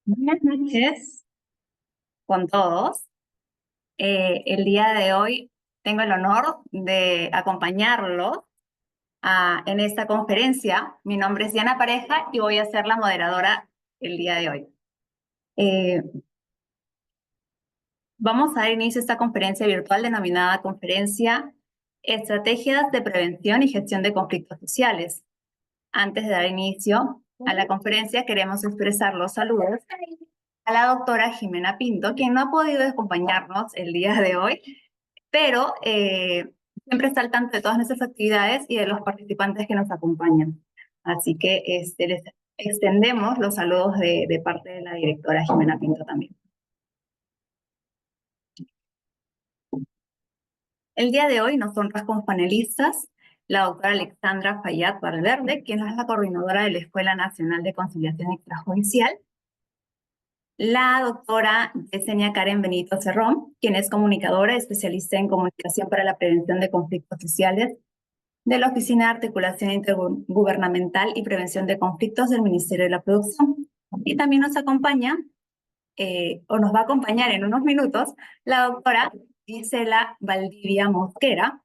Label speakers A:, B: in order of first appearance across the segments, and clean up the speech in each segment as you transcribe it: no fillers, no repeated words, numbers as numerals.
A: Buenas noches con todos. El día de hoy tengo el honor de acompañarlos en esta conferencia. Mi nombre es Diana Pareja y voy a ser la moderadora el día de hoy. Eh, Vamos a dar inicio a esta conferencia virtual denominada Conferencia Estrategias de Prevención y Gestión de Conflictos Sociales. Antes de dar inicio a la conferencia, queremos expresar los saludos a la doctora Jimena Pinto, quien no ha podido acompañarnos el día de hoy, pero siempre está al tanto de todas nuestras actividades y de los participantes que nos acompañan. Así que les extendemos los saludos de parte de la directora Jimena Pinto también. El día de hoy nos honra con panelistas la doctora Alexandra Fayad Valverde, quien es la coordinadora de la Escuela Nacional de Conciliación Extrajudicial, la doctora Yesenia Karen Benito Cerrón, quien es comunicadora, especialista en comunicación para la prevención de conflictos sociales de la Oficina de Articulación Intergubernamental y Prevención de Conflictos del Ministerio de la Producción. Y también nos acompaña, o nos va a acompañar en unos minutos, la doctora Gisela Valdivia Mosquera,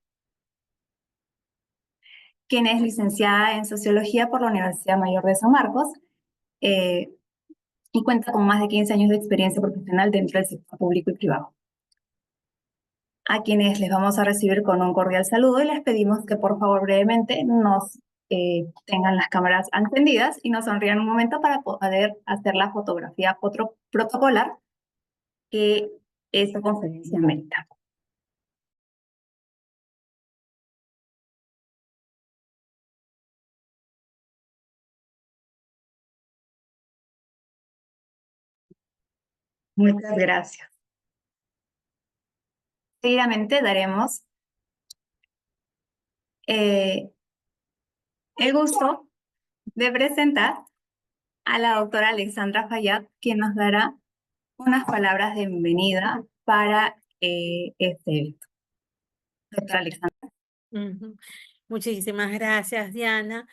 A: quien es licenciada en Sociología por la Universidad Mayor de San Marcos, eh, y cuenta con más de 15 años de experiencia profesional dentro del sector público y privado. A quienes les vamos a recibir con un cordial saludo y les pedimos que por favor brevemente nos tengan las cámaras encendidas y nos sonrían un momento para poder hacer la fotografía protocolar que esta conferencia merita. Muchas gracias. Seguidamente daremos el gusto de presentar a la doctora Alexandra Fayad, quien nos dará unas palabras de bienvenida para este evento. Doctora Alexandra.
B: Muchísimas gracias, Diana.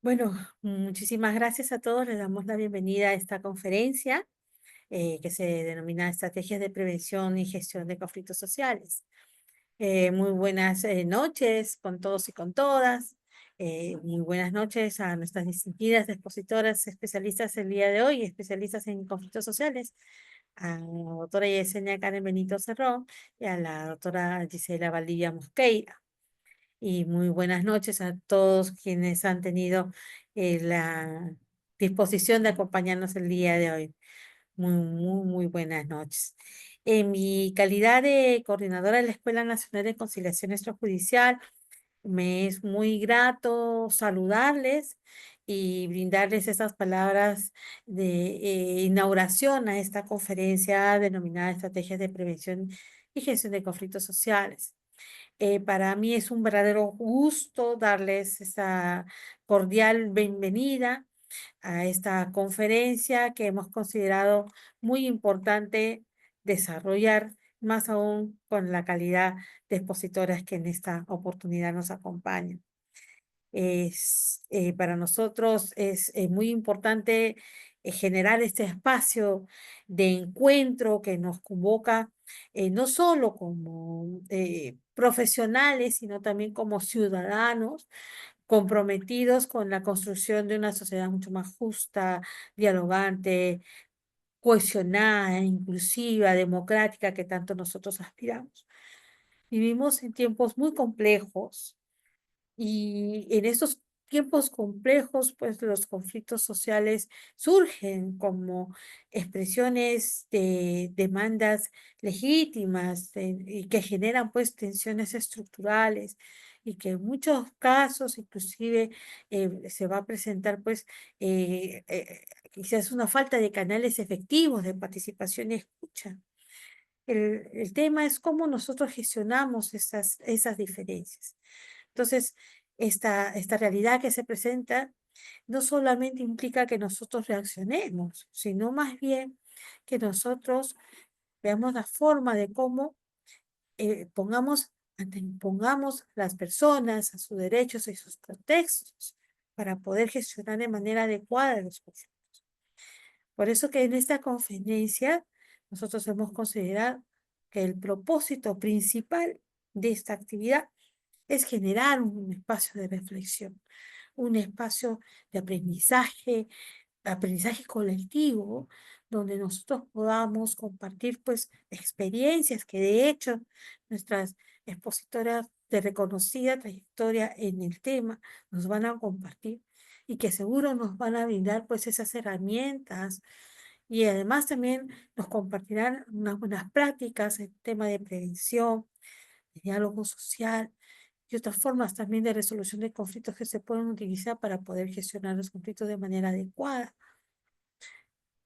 B: Bueno, muchísimas gracias a todos. Les damos la bienvenida a esta conferencia que se denomina Estrategias de Prevención y Gestión de Conflictos Sociales. Muy buenas noches con todos y con todas. Muy buenas noches a nuestras distinguidas expositoras especialistas el día de hoy, especialistas en conflictos sociales, a la doctora Yesenia Karen Benito Cerrón y a la doctora Gisela Valdivia Mosqueira. Y muy buenas noches a todos quienes han tenido la disposición de acompañarnos el día de hoy. Muy buenas noches. En mi calidad de coordinadora de la Escuela Nacional de Conciliación Extrajudicial, me es muy grato saludarles y brindarles estas palabras de inauguración a esta conferencia denominada Estrategias de Prevención y Gestión de Conflictos Sociales. Para mí es un verdadero gusto darles esta cordial bienvenida a esta conferencia que hemos considerado muy importante desarrollar, más aún con la calidad de expositoras que en esta oportunidad nos acompañan. Para nosotros es muy importante generar este espacio de encuentro que nos convoca no solo como profesionales, sino también como ciudadanos comprometidos con la construcción de una sociedad mucho más justa, dialogante, cohesionada, inclusiva, democrática, que tanto nosotros aspiramos. Vivimos en tiempos muy complejos y en estos tiempos complejos, pues los conflictos sociales surgen como expresiones de demandas legítimas y que generan pues tensiones estructurales y que en muchos casos inclusive se va a presentar pues quizás una falta de canales efectivos de participación y escucha. El tema es cómo nosotros gestionamos esas diferencias. Entonces, esta realidad que se presenta no solamente implica que nosotros reaccionemos, sino más bien que nosotros veamos la forma de cómo pongamos las personas a sus derechos y sus contextos para poder gestionar de manera adecuada los conflictos. Por eso que en esta conferencia nosotros hemos considerado que el propósito principal de esta actividad es generar un espacio de reflexión, un espacio de aprendizaje colectivo, donde nosotros podamos compartir pues experiencias que de hecho nuestras expositoras de reconocida trayectoria en el tema nos van a compartir y que seguro nos van a brindar pues esas herramientas y además también nos compartirán unas buenas prácticas en tema de prevención, de diálogo social y otras formas también de resolución de conflictos que se pueden utilizar para poder gestionar los conflictos de manera adecuada.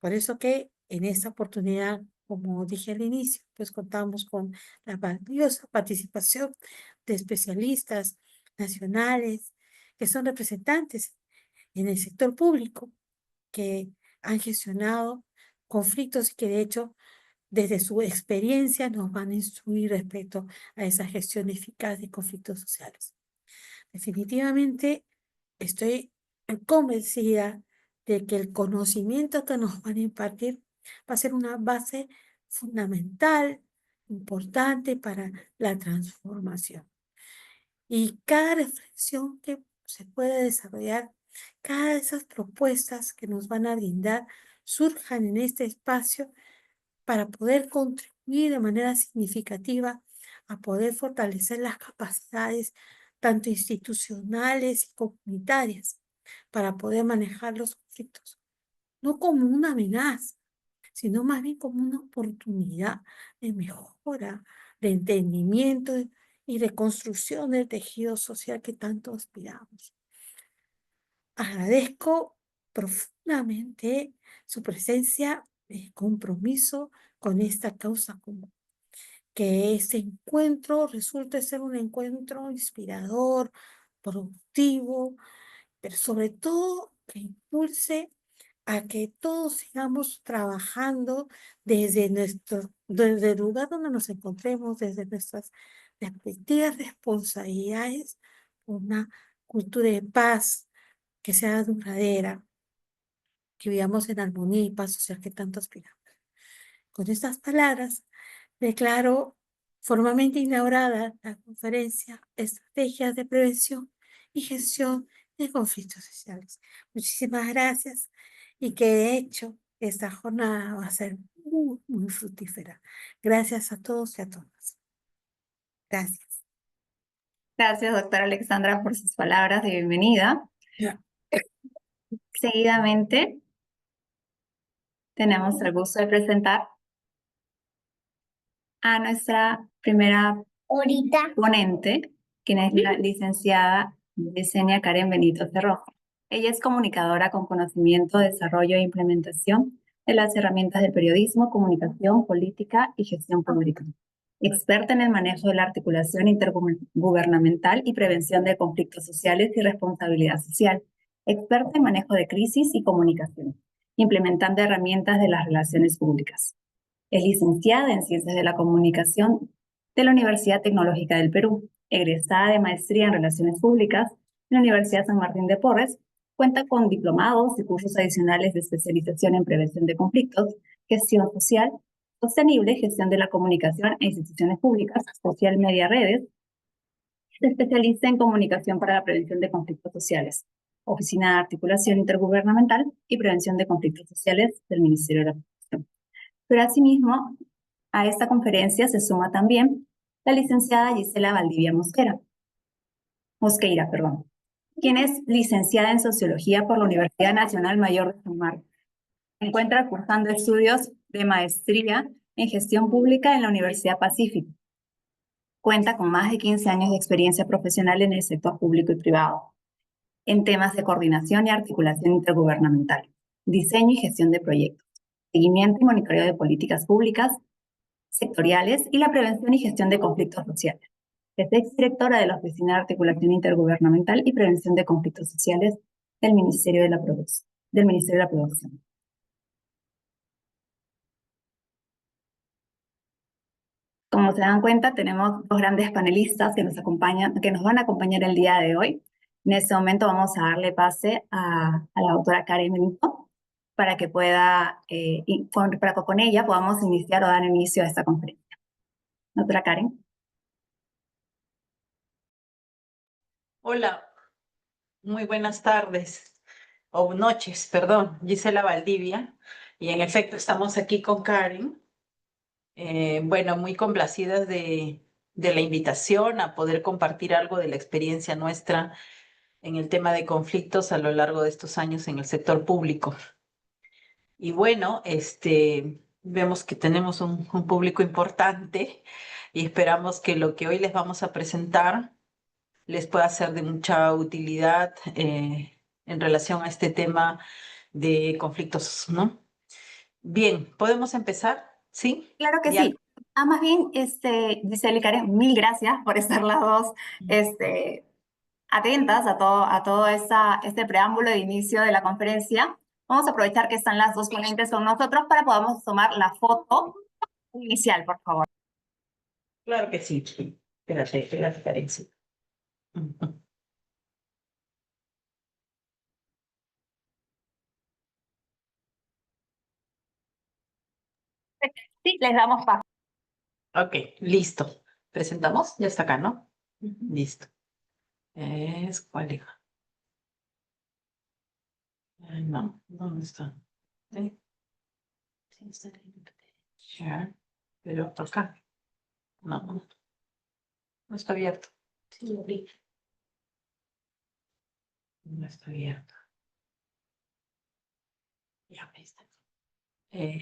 B: Por eso que en esta oportunidad, como dije al inicio, pues contamos con la valiosa participación de especialistas nacionales que son representantes en el sector público, que han gestionado conflictos y que de hecho desde su experiencia nos van a instruir respecto a esa gestión eficaz de conflictos sociales. Definitivamente estoy convencida de que el conocimiento que nos van a impartir va a ser una base fundamental, importante para la transformación. Y cada reflexión que se puede desarrollar, cada de esas propuestas que nos van a brindar, surjan en este espacio para poder contribuir de manera significativa a poder fortalecer las capacidades tanto institucionales y comunitarias para poder manejar los conflictos, no como una amenaza, sino más bien como una oportunidad de mejora, de entendimiento y de construcción del tejido social que tanto aspiramos. Agradezco profundamente su presencia y compromiso con esta causa común. Que este encuentro resulte ser un encuentro inspirador, productivo, pero sobre todo que impulse a que todos sigamos trabajando desde el lugar donde nos encontremos, desde nuestras respectivas responsabilidades, por una cultura de paz que sea duradera, que vivamos en armonía y paz social que tanto aspiramos. Con estas palabras, declaro formalmente inaugurada la conferencia Estrategias de Prevención y Gestión de Conflictos Sociales. Muchísimas gracias y que de hecho esta jornada va a ser muy fructífera. Gracias a todos y a todas. Gracias.
A: Gracias, doctora Alexandra, por sus palabras de bienvenida. Seguidamente, tenemos el gusto de presentar a nuestra primera ponente, quien es la licenciada Yesenia Karen Benito Cerrojo. Ella es comunicadora con conocimiento, desarrollo e implementación de las herramientas del periodismo, comunicación, política y gestión pública. Experta en el manejo de la articulación intergubernamental y prevención de conflictos sociales y responsabilidad social. Experta en manejo de crisis y comunicación, implementando herramientas de las relaciones públicas. Es licenciada en Ciencias de la Comunicación de la Universidad Tecnológica del Perú, egresada de Maestría en Relaciones Públicas en la Universidad San Martín de Porres, cuenta con diplomados y cursos adicionales de especialización en prevención de conflictos, gestión social, sostenible, gestión de la comunicación e instituciones públicas, social media redes. Se especializa en comunicación para la prevención de conflictos sociales, Oficina de Articulación Intergubernamental y Prevención de Conflictos Sociales del Ministerio de la Protección. Pero asimismo, a esta conferencia se suma también la licenciada Gisela Valdivia Mosqueira, quien es licenciada en Sociología por la Universidad Nacional Mayor de San Marcos. Se encuentra cursando estudios de maestría en Gestión Pública en la Universidad Pacífico. Cuenta con más de 15 años de experiencia profesional en el sector público y privado, en temas de coordinación y articulación intergubernamental, diseño y gestión de proyectos, seguimiento y monitoreo de políticas públicas sectoriales y la prevención y gestión de conflictos sociales. Es exdirectora de la Oficina de Articulación Intergubernamental y Prevención de Conflictos Sociales del Ministerio de la Producción. Como se dan cuenta, tenemos dos grandes panelistas que nos van a acompañar el día de hoy. En este momento vamos a darle pase a la doctora Karen Benito, para que pueda, para que con ella podamos iniciar o dar inicio a esta conferencia. Doctora Karen.
C: Hola, muy buenas tardes, o noches, perdón, Gisela Valdivia, y en efecto estamos aquí con Karen. Bueno, muy complacidas de la invitación a poder compartir algo de la experiencia nuestra en el tema de conflictos a lo largo de estos años en el sector público. Y bueno, vemos que tenemos un público importante y esperamos que lo que hoy les vamos a presentar les pueda ser de mucha utilidad en relación a este tema de conflictos, ¿no? Bien, ¿podemos empezar? ¿Sí?
A: Claro que
C: Ya.
A: sí. Más bien, Giselle y Karen, mil gracias por estar las dos atentas a todo este preámbulo de inicio de la conferencia. Vamos a aprovechar que están las dos ponentes con nosotros para podamos tomar la foto inicial, por favor.
C: Claro que sí. Espérate, Karen. Sí. Ujú.
A: Sí, les damos paso.
C: Ok, listo. ¿Presentamos? Ya está acá, ¿no? Listo. ¿Cuál hija? No, ¿dónde está? Sí, sí, está ahí. Share. Pero acá. No, no está abierto. Sí, lo abrí. No está abierto. Ya, ahí está.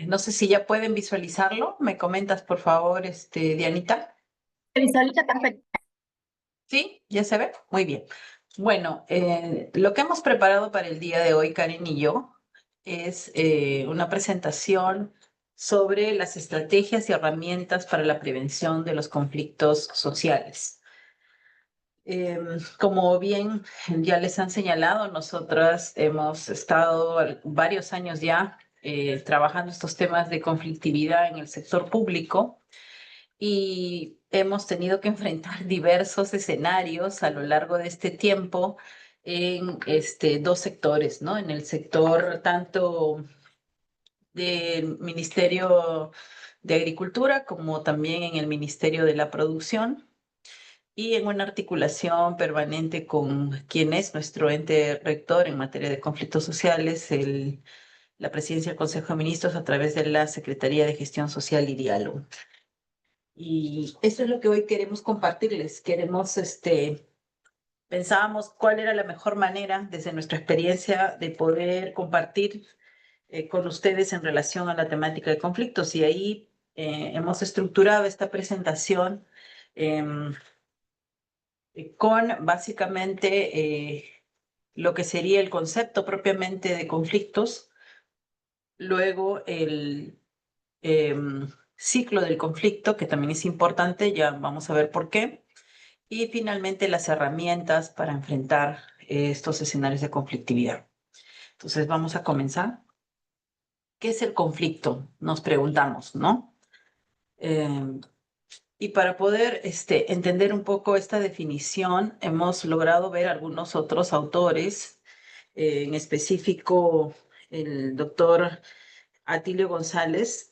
C: No sé si ya pueden visualizarlo. ¿Me comentas, por favor, Dianita?
A: Visualiza perfecto.
C: ¿Sí? ¿Ya se ve? Muy bien. Bueno, lo que hemos preparado para el día de hoy, Karen y yo, es una presentación sobre las estrategias y herramientas para la prevención de los conflictos sociales. Como bien ya les han señalado, nosotras hemos estado varios años ya trabajando estos temas de conflictividad en el sector público y hemos tenido que enfrentar diversos escenarios a lo largo de este tiempo en dos sectores, ¿no? En el sector tanto del Ministerio de Agricultura como también en el Ministerio de la Producción y en una articulación permanente con quien es nuestro ente rector en materia de conflictos sociales, la Presidencia del Consejo de Ministros a través de la Secretaría de Gestión Social y Diálogo. Y eso es lo que hoy queremos compartirles. Pensábamos cuál era la mejor manera, desde nuestra experiencia, de poder compartir con ustedes en relación a la temática de conflictos. Y ahí hemos estructurado esta presentación em, con básicamente lo que sería el concepto propiamente de conflictos, luego el ciclo del conflicto, que también es importante, ya vamos a ver por qué, y finalmente las herramientas para enfrentar estos escenarios de conflictividad. Entonces vamos a comenzar. ¿Qué es el conflicto? Nos preguntamos, ¿no? Y para poder entender un poco esta definición, hemos logrado ver algunos otros autores, en específico el doctor Atilio González,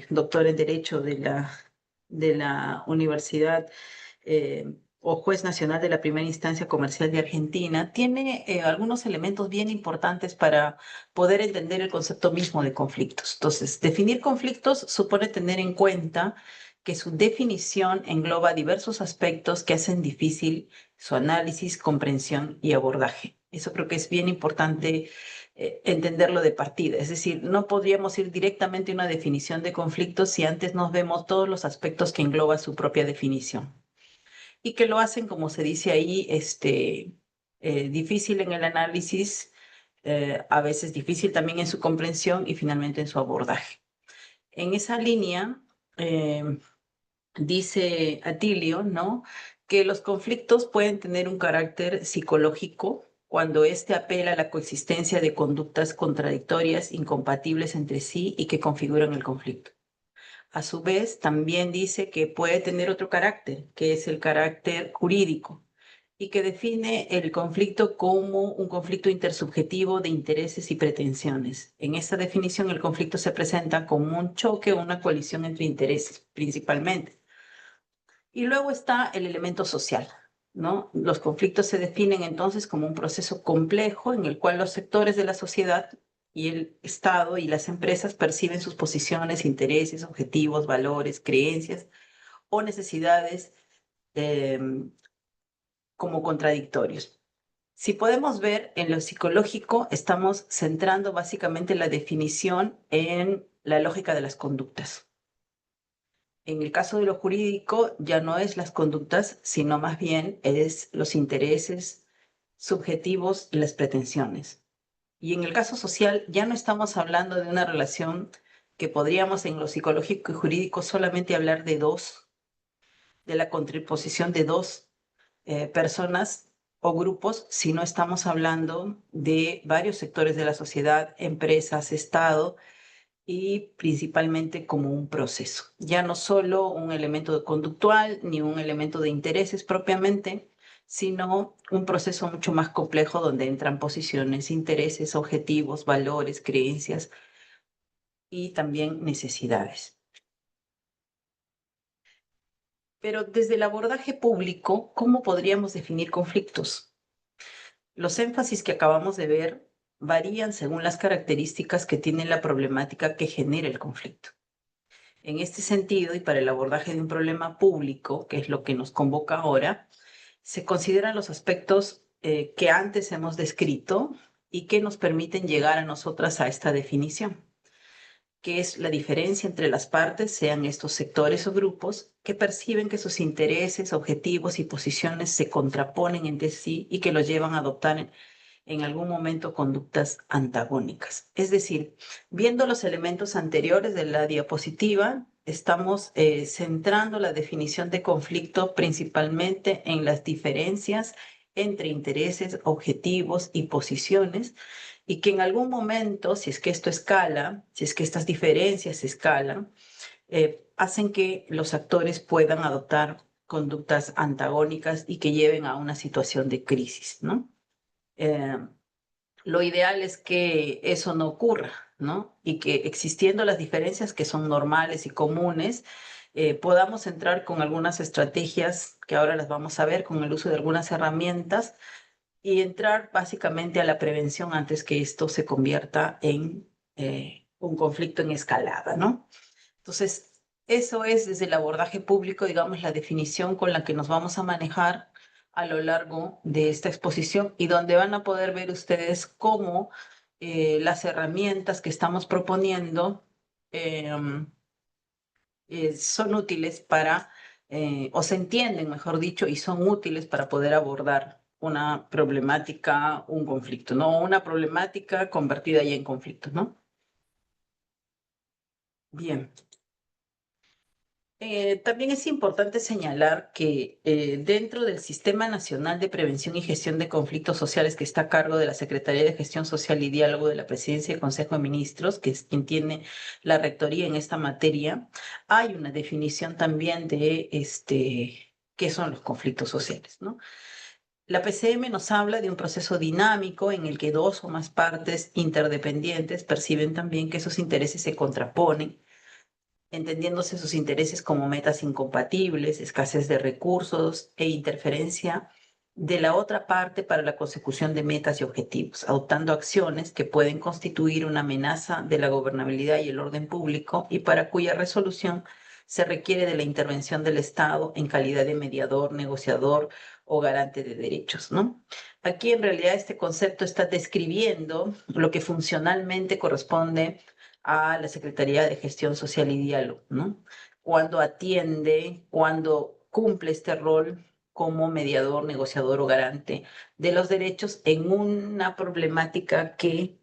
C: doctor en Derecho de la Universidad o juez nacional de la primera instancia comercial de Argentina, tiene algunos elementos bien importantes para poder entender el concepto mismo de conflictos. Entonces, definir conflictos supone tener en cuenta que su definición engloba diversos aspectos que hacen difícil su análisis, comprensión y abordaje. Eso creo que es bien importante entenderlo de partida. Es decir, no podríamos ir directamente a una definición de conflictos si antes nos vemos todos los aspectos que engloba su propia definición. Y que lo hacen, como se dice ahí, difícil en el análisis, a veces difícil también en su comprensión y finalmente en su abordaje. En esa línea, dice Atilio, ¿no?, que los conflictos pueden tener un carácter psicológico cuando éste apela a la coexistencia de conductas contradictorias, incompatibles entre sí y que configuran el conflicto. A su vez, también dice que puede tener otro carácter, que es el carácter jurídico, y que define el conflicto como un conflicto intersubjetivo de intereses y pretensiones. En esta definición, el conflicto se presenta como un choque o una colisión entre intereses, principalmente. Y luego está el elemento social, ¿no? Los conflictos se definen entonces como un proceso complejo en el cual los sectores de la sociedad y el Estado y las empresas perciben sus posiciones, intereses, objetivos, valores, creencias o necesidades como contradictorios. Si podemos ver, en lo psicológico estamos centrando básicamente la definición en la lógica de las conductas. En el caso de lo jurídico ya no es las conductas, sino más bien es los intereses subjetivos y las pretensiones. Y en el caso social ya no estamos hablando de una relación que podríamos en lo psicológico y jurídico solamente hablar de dos, de la contraposición de dos personas o grupos, si no estamos hablando de varios sectores de la sociedad, empresas, Estado, y principalmente como un proceso. Ya no solo un elemento conductual ni un elemento de intereses propiamente, sino un proceso mucho más complejo donde entran posiciones, intereses, objetivos, valores, creencias y también necesidades. Pero desde el abordaje público, ¿cómo podríamos definir conflictos? Los énfasis que acabamos de ver varían según las características que tiene la problemática que genera el conflicto. En este sentido, y para el abordaje de un problema público, que es lo que nos convoca ahora, se consideran los aspectos que antes hemos descrito y que nos permiten llegar a nosotras a esta definición, que es la diferencia entre las partes, sean estos sectores o grupos, que perciben que sus intereses, objetivos y posiciones se contraponen entre sí y que los llevan a adoptar en algún momento conductas antagónicas. Es decir, viendo los elementos anteriores de la diapositiva, estamos centrando la definición de conflicto principalmente en las diferencias entre intereses, objetivos y posiciones, y que en algún momento, si es que esto escala, si es que estas diferencias escalan, hacen que los actores puedan adoptar conductas antagónicas y que lleven a una situación de crisis, ¿no? Lo ideal es que eso no ocurra, ¿no? Y que existiendo las diferencias que son normales y comunes, podamos entrar con algunas estrategias que ahora las vamos a ver, con el uso de algunas herramientas y entrar básicamente a la prevención antes que esto se convierta en un conflicto en escalada, ¿no? Entonces, eso es desde el abordaje público, digamos, la definición con la que nos vamos a manejar a lo largo de esta exposición y donde van a poder ver ustedes cómo las herramientas que estamos proponiendo son útiles para, o se entienden, mejor dicho, y son útiles para poder abordar una problemática, un conflicto, no una problemática convertida ya en conflicto, ¿no? Bien. También es importante señalar que dentro del Sistema Nacional de Prevención y Gestión de Conflictos Sociales, que está a cargo de la Secretaría de Gestión Social y Diálogo de la Presidencia del Consejo de Ministros, que es quien tiene la rectoría en esta materia, hay una definición también de qué son los conflictos sociales, ¿no? La PCM nos habla de un proceso dinámico en el que dos o más partes interdependientes perciben también que sus intereses se contraponen, entendiéndose sus intereses como metas incompatibles, escasez de recursos e interferencia de la otra parte para la consecución de metas y objetivos, adoptando acciones que pueden constituir una amenaza de la gobernabilidad y el orden público y para cuya resolución se requiere de la intervención del Estado en calidad de mediador, negociador o garante de derechos, ¿no? Aquí en realidad este concepto está describiendo lo que funcionalmente corresponde a la Secretaría de Gestión Social y Diálogo, ¿no? Cuando atiende, cuando cumple este rol como mediador, negociador o garante de los derechos en una problemática que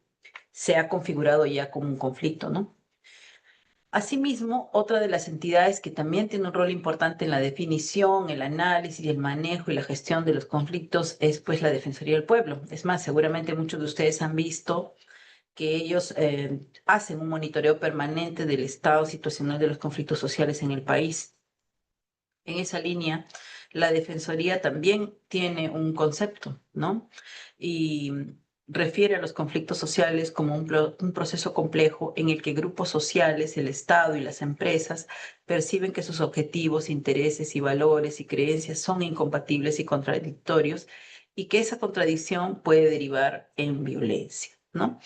C: se ha configurado ya como un conflicto, ¿no? Asimismo, otra de las entidades que también tiene un rol importante en la definición, el análisis, el manejo y la gestión de los conflictos es pues la Defensoría del Pueblo. Es más, seguramente muchos de ustedes han visto que ellos hacen un monitoreo permanente del estado situacional de los conflictos sociales en el país. En esa línea, la Defensoría también tiene un concepto, ¿no? Y refiere a los conflictos sociales como un proceso complejo en el que grupos sociales, el Estado y las empresas perciben que sus objetivos, intereses y valores y creencias son incompatibles y contradictorios y que esa contradicción puede derivar en violencia, ¿no?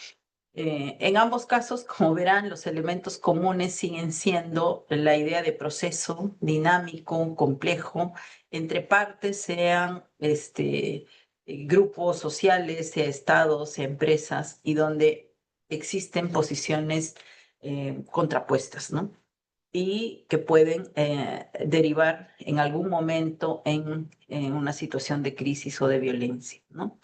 C: En ambos casos, como verán, los elementos comunes siguen siendo la idea de proceso dinámico, complejo, entre partes, sean grupos sociales, sea estados, sea empresas, y donde existen posiciones contrapuestas, ¿no? Y que pueden derivar en algún momento en una situación de crisis o de violencia, ¿no?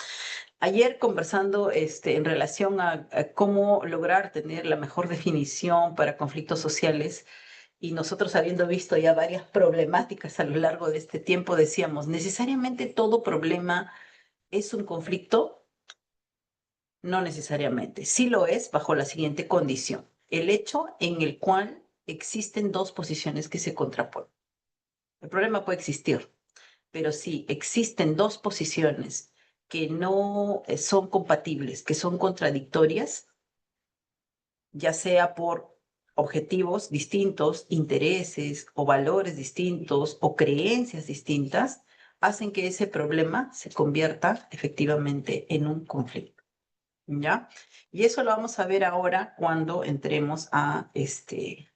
C: Ayer conversando en relación a cómo lograr tener la mejor definición para conflictos sociales y nosotros habiendo visto ya varias problemáticas a lo largo de este tiempo, decíamos, ¿necesariamente todo problema es un conflicto? No necesariamente. Sí lo es bajo la siguiente condición: el hecho en el cual existen dos posiciones que se contraponen. El problema puede existir, pero si existen dos posiciones que no son compatibles, que son contradictorias, ya sea por objetivos distintos, intereses o valores distintos o creencias distintas, hacen que ese problema se convierta efectivamente en un conflicto. ¿Ya? Y eso lo vamos a ver ahora cuando entremos a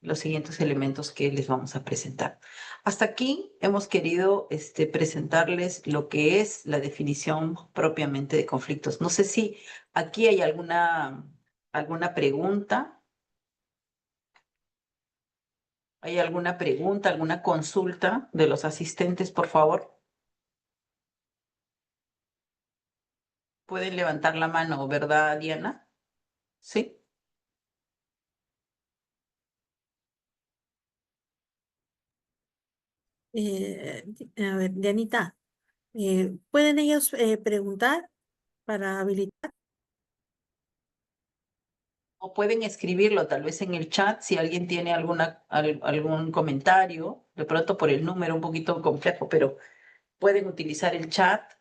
C: los siguientes elementos que les vamos a presentar. Hasta aquí hemos querido presentarles lo que es la definición propiamente de conflictos. No sé si aquí hay alguna pregunta. ¿Hay alguna pregunta, alguna consulta de los asistentes, por favor? Pueden levantar la mano, ¿verdad, Diana? Sí.
B: A ver, Dianita, ¿pueden ellos preguntar para habilitar?
C: O pueden escribirlo tal vez en el chat si alguien tiene algún comentario, de pronto por el número un poquito complejo, pero pueden utilizar el chat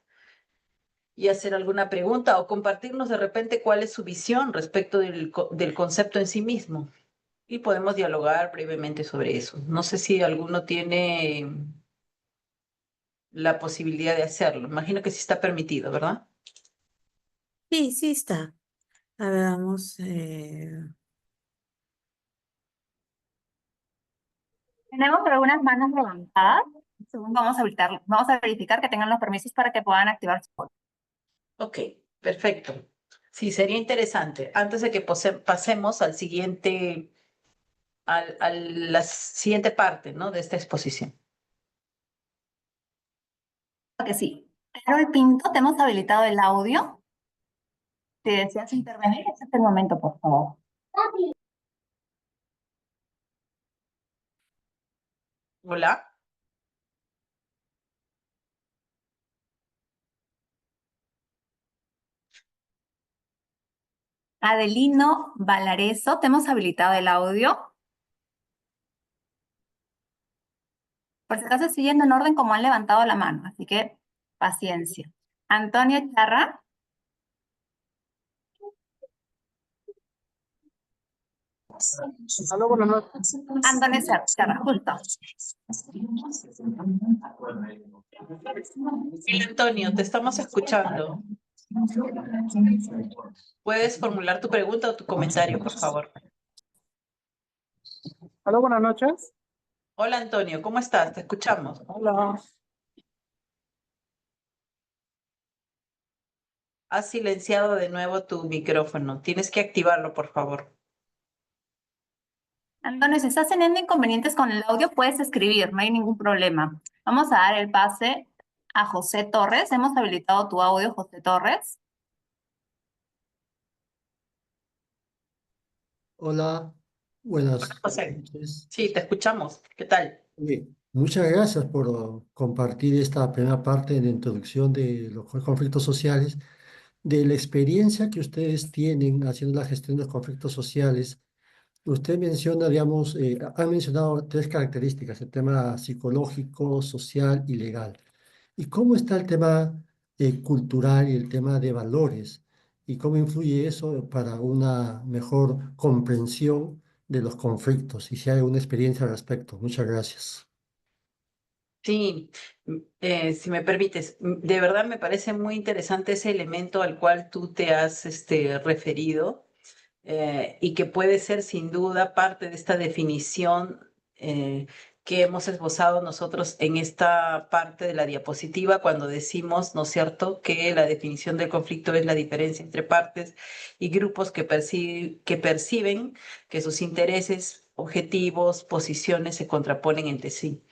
C: y hacer alguna pregunta o compartirnos de repente cuál es su visión respecto del concepto en sí mismo. Y podemos dialogar brevemente sobre eso. No sé si alguno tiene la posibilidad de hacerlo. Imagino que sí está permitido, ¿verdad?
B: Sí, sí está. A ver, vamos.
A: Tenemos algunas manos levantadas. Segundo, vamos a verificar que tengan los permisos para que puedan activar su voz.
C: Ok, perfecto. Sí, sería interesante. Antes de que pasemos a la siguiente parte, ¿no? De esta exposición.
A: Que sí. Carol Pinto, te hemos habilitado el audio. Si deseas intervenir, este es el momento, por favor.
C: Hola.
A: Adelino Valareso, te hemos habilitado el audio. Por si acaso, siguiendo en orden como han levantado la mano, así que paciencia. Antonio Charra.
D: Aló, buenas noches.
A: Antonio Charra, justo.
C: Sí, Antonio, te estamos escuchando. ¿Puedes formular tu pregunta o tu comentario, por favor?
D: Aló, buenas noches.
C: Hola, Antonio, ¿cómo estás? Te escuchamos.
D: Hola.
C: Has silenciado de nuevo tu micrófono. Tienes que activarlo, por favor.
A: Antonio, si estás teniendo inconvenientes con el audio, puedes escribir, no hay ningún problema. Vamos a dar el pase a José Torres. Hemos habilitado tu audio, José Torres.
E: Hola, buenas
C: José,
E: noches.
C: sí, te escuchamos. ¿Qué tal?
E: Muchas gracias por compartir esta primera parte de la introducción de los conflictos sociales, de la experiencia que ustedes tienen haciendo la gestión de los conflictos sociales. Usted menciona, digamos, ha mencionado tres características: el tema psicológico, social y legal. ¿Y cómo está el tema cultural y el tema de valores? ¿Y cómo influye eso para una mejor comprensión de los conflictos? Y si hay alguna experiencia al respecto. Muchas gracias.
C: Sí, si me permites, de verdad me parece muy interesante ese elemento al cual tú te has referido, y que puede ser sin duda parte de esta definición que hemos esbozado nosotros en esta parte de la diapositiva cuando decimos, ¿no es cierto?, que la definición del conflicto es la diferencia entre partes y grupos que perciben que sus intereses, objetivos, posiciones se contraponen entre sí,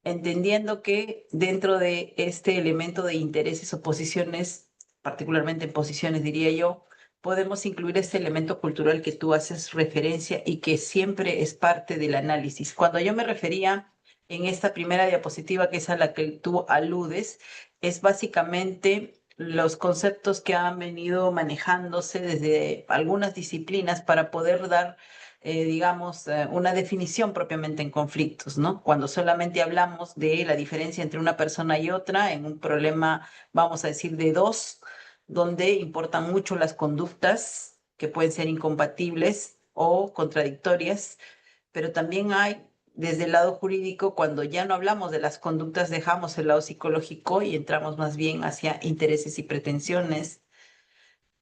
C: entendiendo que dentro de este elemento de intereses o posiciones, particularmente en posiciones, diría yo, podemos incluir este elemento cultural que tú haces referencia y que siempre es parte del análisis. Cuando yo me refería en esta primera diapositiva, que es a la que tú aludes, es básicamente los conceptos que han venido manejándose desde algunas disciplinas para poder dar digamos, una definición propiamente en conflictos, ¿no? Cuando solamente hablamos de la diferencia entre una persona y otra en un problema, vamos a decir, de dos, donde importan mucho las conductas que pueden ser incompatibles o contradictorias, pero también hay, desde el lado jurídico, cuando ya no hablamos de las conductas, dejamos el lado psicológico y entramos más bien hacia intereses y pretensiones,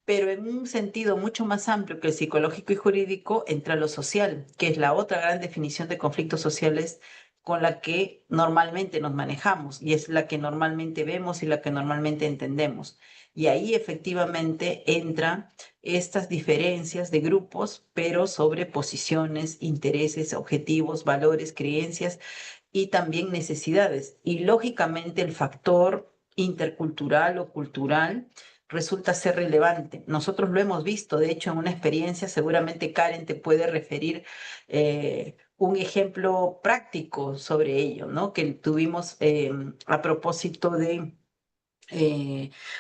C: pero en un sentido mucho más amplio que el psicológico y jurídico, entra lo social, que es la otra gran definición de conflictos sociales con la que normalmente nos manejamos y es la que normalmente vemos y la que normalmente entendemos. Y ahí efectivamente entran estas diferencias de grupos, pero sobre posiciones, intereses, objetivos, valores, creencias y también necesidades. Y lógicamente el factor intercultural o cultural resulta ser relevante. Nosotros lo hemos visto, de hecho, en una experiencia, seguramente Karen te puede referir un ejemplo práctico sobre ello, ¿no? Que tuvimos a propósito de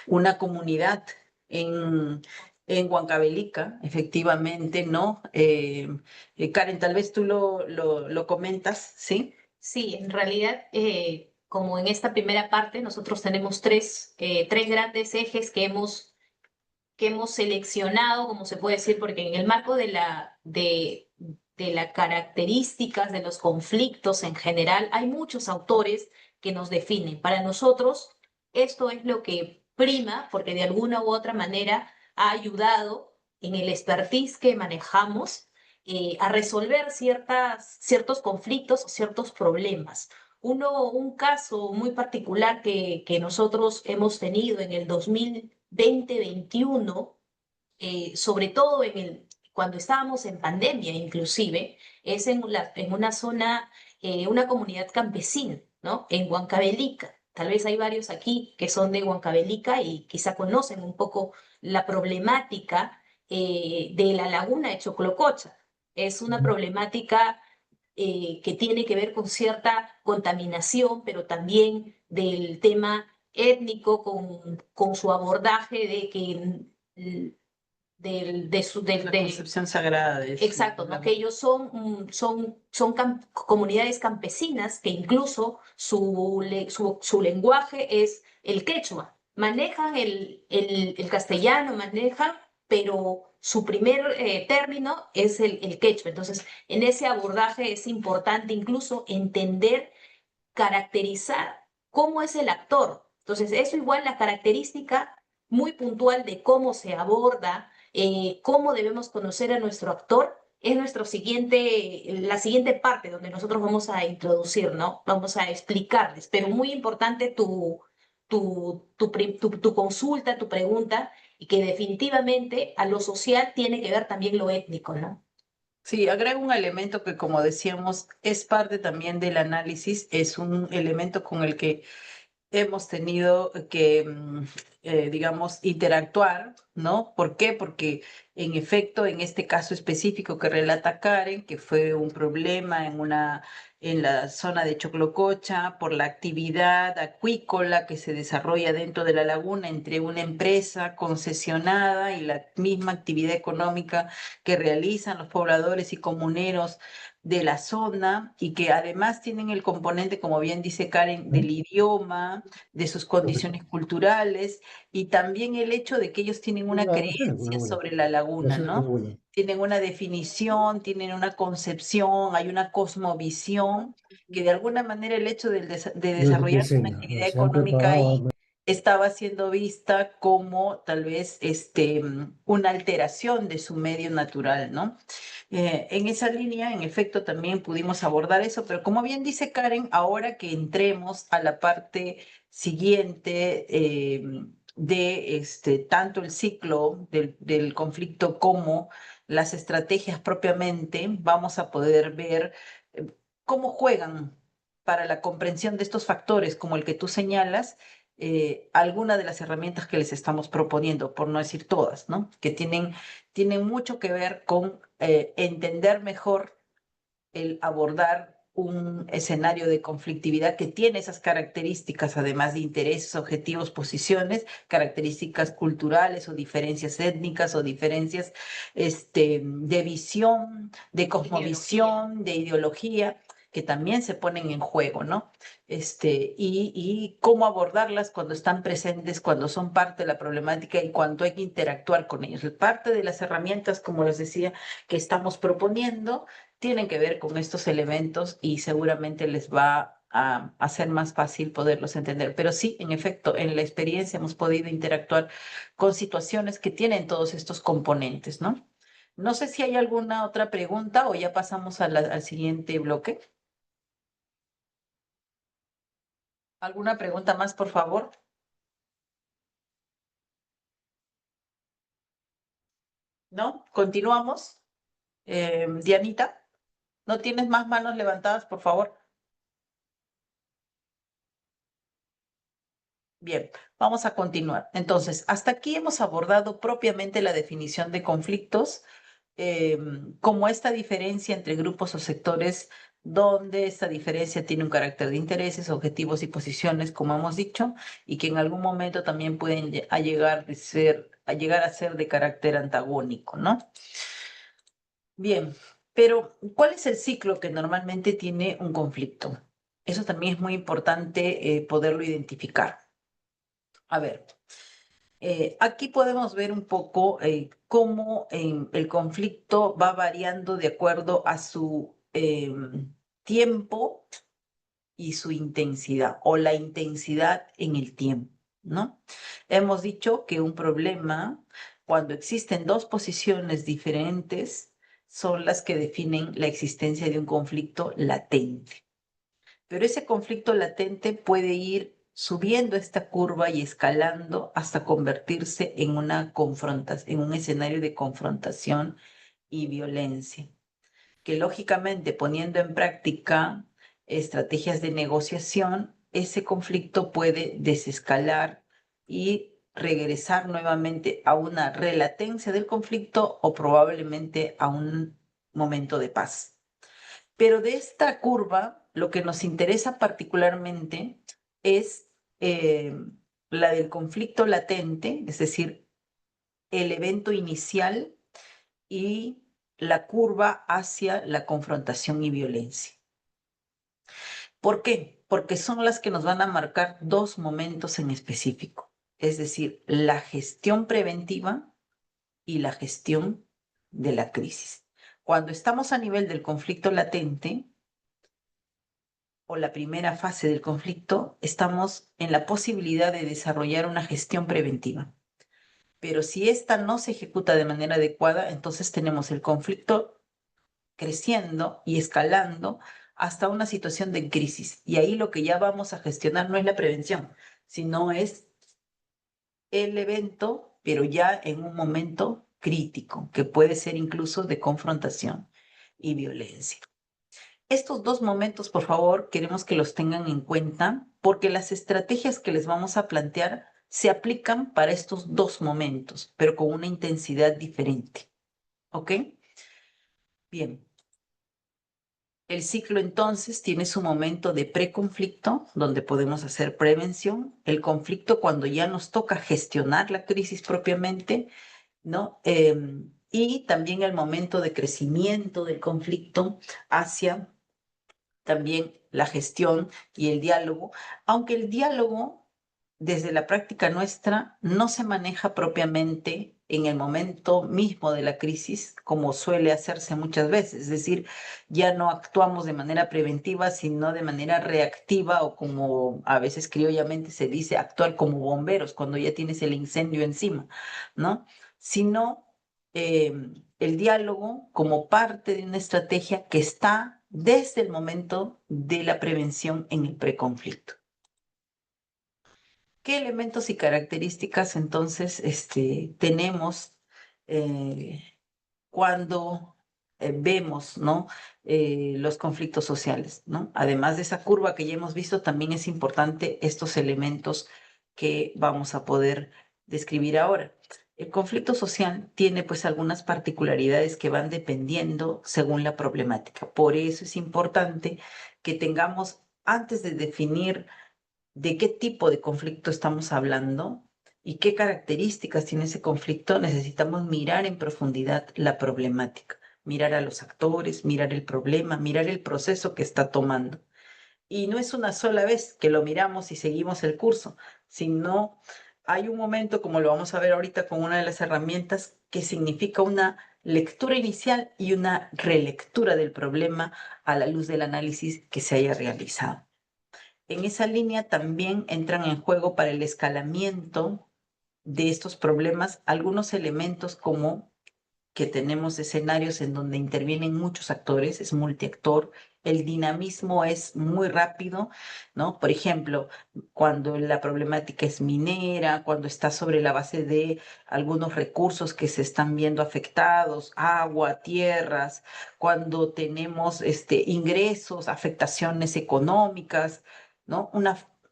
C: una comunidad en, en Huancavelica, efectivamente, ¿no? Karen, tal vez tú lo comentas, ¿sí?
F: Sí, en realidad, como en esta primera parte, nosotros tenemos tres grandes ejes que hemos seleccionado, como se puede decir, porque en el marco de las características de los conflictos en general, hay muchos autores que nos definen. Para nosotros, esto es lo que prima, porque de alguna u otra manera ha ayudado en el expertise que manejamos a resolver ciertos conflictos, ciertos problemas. Un caso muy particular que nosotros hemos tenido en el 2020-21, sobre todo cuando estábamos en pandemia inclusive, es en una zona, una comunidad campesina, ¿no? En Huancavelica. Tal vez hay varios aquí que son de Huancavelica y quizá conocen un poco la problemática de la laguna de Choclococha. Es una problemática que tiene que ver con cierta contaminación, pero también del tema étnico, con su abordaje de que
C: La concepción sagrada de eso.
F: exacto, ¿no? Que ellos son comunidades campesinas que incluso su lenguaje es el quechua. Manejan el castellano, pero su primer término es el quechua. Entonces, en ese abordaje es importante incluso entender, caracterizar cómo es el actor. Entonces, eso igual la característica muy puntual de cómo se aborda, cómo debemos conocer a nuestro actor, es la siguiente parte donde nosotros vamos a introducir, ¿no? Vamos a explicarles, pero muy importante tu consulta, tu pregunta, y que definitivamente a lo social tiene que ver también lo étnico, ¿no?
C: Sí, agrega un elemento que, como decíamos, es parte también del análisis, es un elemento con el que hemos tenido que, digamos, interactuar, ¿no? ¿Por qué? Porque, en efecto, en este caso específico que relata Karen, que fue un problema en la zona de Choclococha por la actividad acuícola que se desarrolla dentro de la laguna entre una empresa concesionada y la misma actividad económica que realizan los pobladores y comuneros de la zona y que además tienen el componente, como bien dice Karen, del idioma, de sus condiciones culturales y también el hecho de que ellos tienen una creencia sobre la laguna, ¿no? Tienen una definición, tienen una concepción, hay una cosmovisión que de alguna manera el hecho de desarrollar una actividad económica ahí estaba siendo vista como tal vez una alteración de su medio natural, ¿no? En esa línea, en efecto, también pudimos abordar eso, pero como bien dice Karen, ahora que entremos a la parte siguiente de tanto el ciclo del conflicto como las estrategias propiamente, vamos a poder ver cómo juegan para la comprensión de estos factores, como el que tú señalas, alguna de las herramientas que les estamos proponiendo, por no decir todas, ¿no? Que tienen mucho que ver con entender mejor el abordar un escenario de conflictividad que tiene esas características, además de intereses, objetivos, posiciones, características culturales o diferencias étnicas o diferencias de visión, de cosmovisión, de ideología, que también se ponen en juego, ¿no? Y cómo abordarlas cuando están presentes, cuando son parte de la problemática y cuando hay que interactuar con ellos. Parte de las herramientas, como les decía, que estamos proponiendo, tienen que ver con estos elementos y seguramente les va a hacer más fácil poderlos entender. Pero sí, en efecto, en la experiencia hemos podido interactuar con situaciones que tienen todos estos componentes, ¿no? No sé si hay alguna otra pregunta o ya pasamos al siguiente bloque. ¿Alguna pregunta más, por favor? ¿No? ¿Continuamos? Dianita, ¿no tienes más manos levantadas, por favor? Bien, vamos a continuar. Entonces, hasta aquí hemos abordado propiamente la definición de conflictos, como esta diferencia entre grupos o sectores, donde esta diferencia tiene un carácter de intereses, objetivos y posiciones, como hemos dicho, y que en algún momento también pueden llegar a ser de carácter antagónico, ¿no? Bien, pero ¿cuál es el ciclo que normalmente tiene un conflicto? Eso también es muy importante poderlo identificar. A ver, aquí podemos ver un poco cómo el conflicto va variando de acuerdo a su tiempo y su intensidad, o la intensidad en el tiempo, ¿no? Hemos dicho que un problema, cuando existen dos posiciones diferentes, son las que definen la existencia de un conflicto latente. Pero ese conflicto latente puede ir subiendo esta curva y escalando hasta convertirse en en un escenario de confrontación y violencia, que lógicamente poniendo en práctica estrategias de negociación, ese conflicto puede desescalar y regresar nuevamente a una relatencia del conflicto o probablemente a un momento de paz. Pero de esta curva, lo que nos interesa particularmente es la del conflicto latente, es decir, el evento inicial y la curva hacia la confrontación y violencia. ¿Por qué? Porque son las que nos van a marcar dos momentos en específico, es decir, la gestión preventiva y la gestión de la crisis. Cuando estamos a nivel del conflicto latente, o la primera fase del conflicto, estamos en la posibilidad de desarrollar una gestión preventiva. Pero si esta no se ejecuta de manera adecuada, entonces tenemos el conflicto creciendo y escalando hasta una situación de crisis. Y ahí lo que ya vamos a gestionar no es la prevención, sino es el evento, pero ya en un momento crítico, que puede ser incluso de confrontación y violencia. Estos dos momentos, por favor, queremos que los tengan en cuenta porque las estrategias que les vamos a plantear se aplican para estos dos momentos, pero con una intensidad diferente. ¿Ok? Bien. El ciclo entonces tiene su momento de preconflicto, donde podemos hacer prevención. El conflicto cuando ya nos toca gestionar la crisis propiamente, ¿no? y también el momento de crecimiento del conflicto hacia también la gestión y el diálogo, aunque el diálogo desde la práctica nuestra no se maneja propiamente en el momento mismo de la crisis, como suele hacerse muchas veces, es decir, ya no actuamos de manera preventiva, sino de manera reactiva o como a veces criollamente se dice, actuar como bomberos cuando ya tienes el incendio encima, ¿no? Sino eh, el diálogo como parte de una estrategia que está desde el momento de la prevención en el preconflicto. ¿Qué elementos y características entonces tenemos cuando vemos, ¿no? Los conflictos sociales, ¿no? Además de esa curva que ya hemos visto, también es importante estos elementos que vamos a poder describir ahora. El conflicto social tiene pues algunas particularidades que van dependiendo según la problemática. Por eso es importante que tengamos, antes de definir de qué tipo de conflicto estamos hablando y qué características tiene ese conflicto, necesitamos mirar en profundidad la problemática, mirar a los actores, mirar el problema, mirar el proceso que está tomando. Y no es una sola vez que lo miramos y seguimos el curso, sino hay un momento, como lo vamos a ver ahorita con una de las herramientas, que significa una lectura inicial y una relectura del problema a la luz del análisis que se haya realizado. En esa línea también entran en juego para el escalamiento de estos problemas algunos elementos como que tenemos escenarios en donde intervienen muchos actores, es multiactor, el dinamismo es muy rápido, ¿no? Por ejemplo, cuando la problemática es minera, cuando está sobre la base de algunos recursos que se están viendo afectados, agua, tierras, cuando tenemos ingresos, afectaciones económicas, ¿no?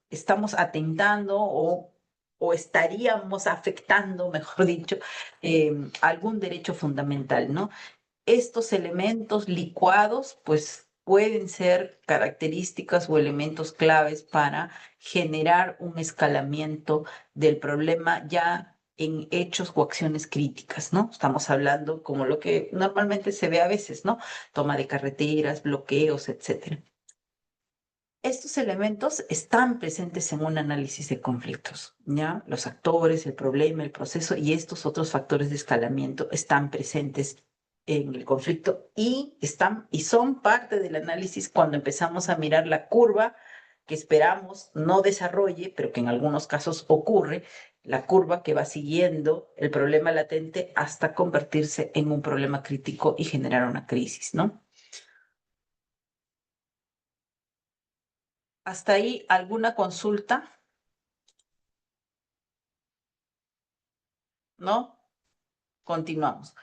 C: Estamos atentando o estaríamos afectando, mejor dicho, algún derecho fundamental, ¿no? Estos elementos licuados, pues pueden ser características o elementos claves para generar un escalamiento del problema ya en hechos o acciones críticas, ¿no? Estamos hablando como lo que normalmente se ve a veces, ¿no? Toma de carreteras, bloqueos, etcétera. Estos elementos están presentes en un análisis de conflictos, ¿ya? Los actores, el problema, el proceso y estos otros factores de escalamiento están presentes en el conflicto y son parte del análisis cuando empezamos a mirar la curva que esperamos no desarrolle, pero que en algunos casos ocurre, la curva que va siguiendo el problema latente hasta convertirse en un problema crítico y generar una crisis, ¿no? ¿Hasta ahí alguna consulta? ¿No? Continuamos.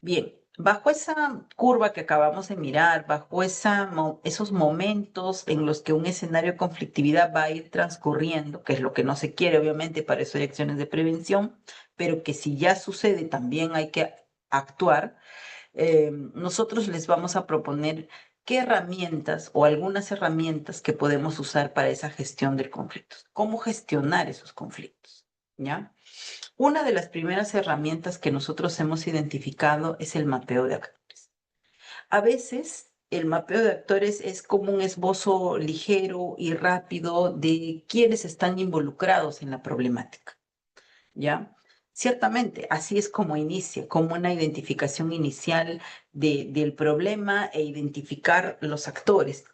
C: Bien, bajo esa curva que acabamos de mirar, bajo esos momentos en los que un escenario de conflictividad va a ir transcurriendo, que es lo que no se quiere, obviamente, para eso hay acciones de prevención, pero que si ya sucede también hay que actuar, nosotros les vamos a proponer qué herramientas o algunas herramientas que podemos usar para esa gestión del conflicto. ¿Cómo gestionar esos conflictos? ¿Ya? Una de las primeras herramientas que nosotros hemos identificado es el mapeo de actores. A veces el mapeo de actores es como un esbozo ligero y rápido de quienes están involucrados en la problemática, ¿ya? Ciertamente, así es como inicia, como una identificación inicial del problema e identificar los actores,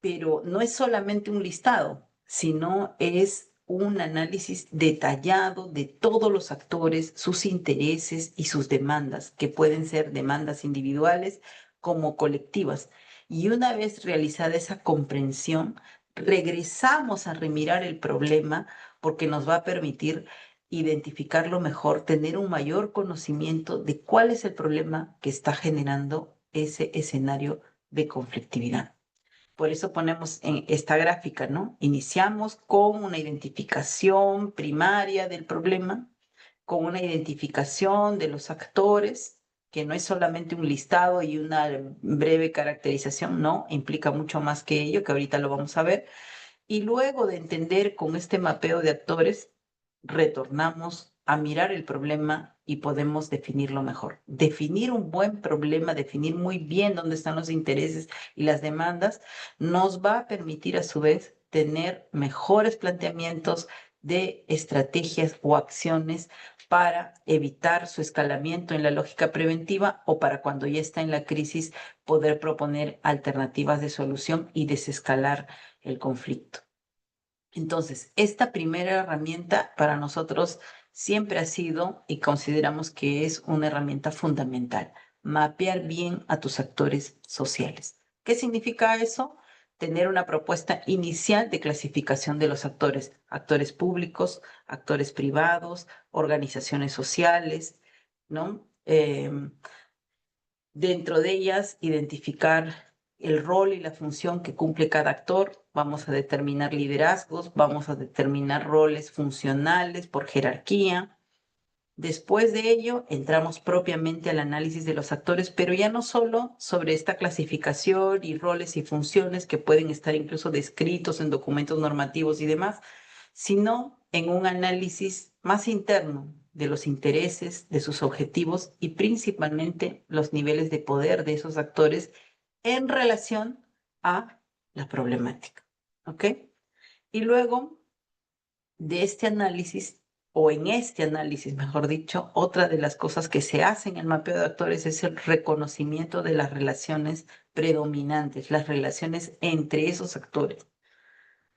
C: pero no es solamente un listado, sino es un análisis detallado de todos los actores, sus intereses y sus demandas, que pueden ser demandas individuales como colectivas. Y una vez realizada esa comprensión, regresamos a remirar el problema porque nos va a permitir identificarlo mejor, tener un mayor conocimiento de cuál es el problema que está generando ese escenario de conflictividad. Por eso ponemos en esta gráfica, ¿no? Iniciamos con una identificación primaria del problema, con una identificación de los actores, que no es solamente un listado y una breve caracterización, no, implica mucho más que ello, que ahorita lo vamos a ver. Y luego de entender con este mapeo de actores, retornamos a mirar el problema y podemos definirlo mejor. Definir un buen problema, definir muy bien dónde están los intereses y las demandas, nos va a permitir a su vez tener mejores planteamientos de estrategias o acciones para evitar su escalamiento en la lógica preventiva o para cuando ya está en la crisis poder proponer alternativas de solución y desescalar el conflicto. Entonces, esta primera herramienta para nosotros siempre ha sido y consideramos que es una herramienta fundamental, mapear bien a tus actores sociales. ¿Qué significa eso? Tener una propuesta inicial de clasificación de los actores, actores públicos, actores privados, organizaciones sociales, ¿no? Dentro de ellas, identificar el rol y la función que cumple cada actor. Vamos a determinar liderazgos, vamos a determinar roles funcionales por jerarquía. Después de ello, entramos propiamente al análisis de los actores, pero ya no solo sobre esta clasificación y roles y funciones que pueden estar incluso descritos en documentos normativos y demás, sino en un análisis más interno de los intereses, de sus objetivos y principalmente los niveles de poder de esos actores en relación a la problemática. ¿Ok? Y luego de este análisis, o en este análisis, mejor dicho, otra de las cosas que se hace en el mapeo de actores es el reconocimiento de las relaciones predominantes, las relaciones entre esos actores.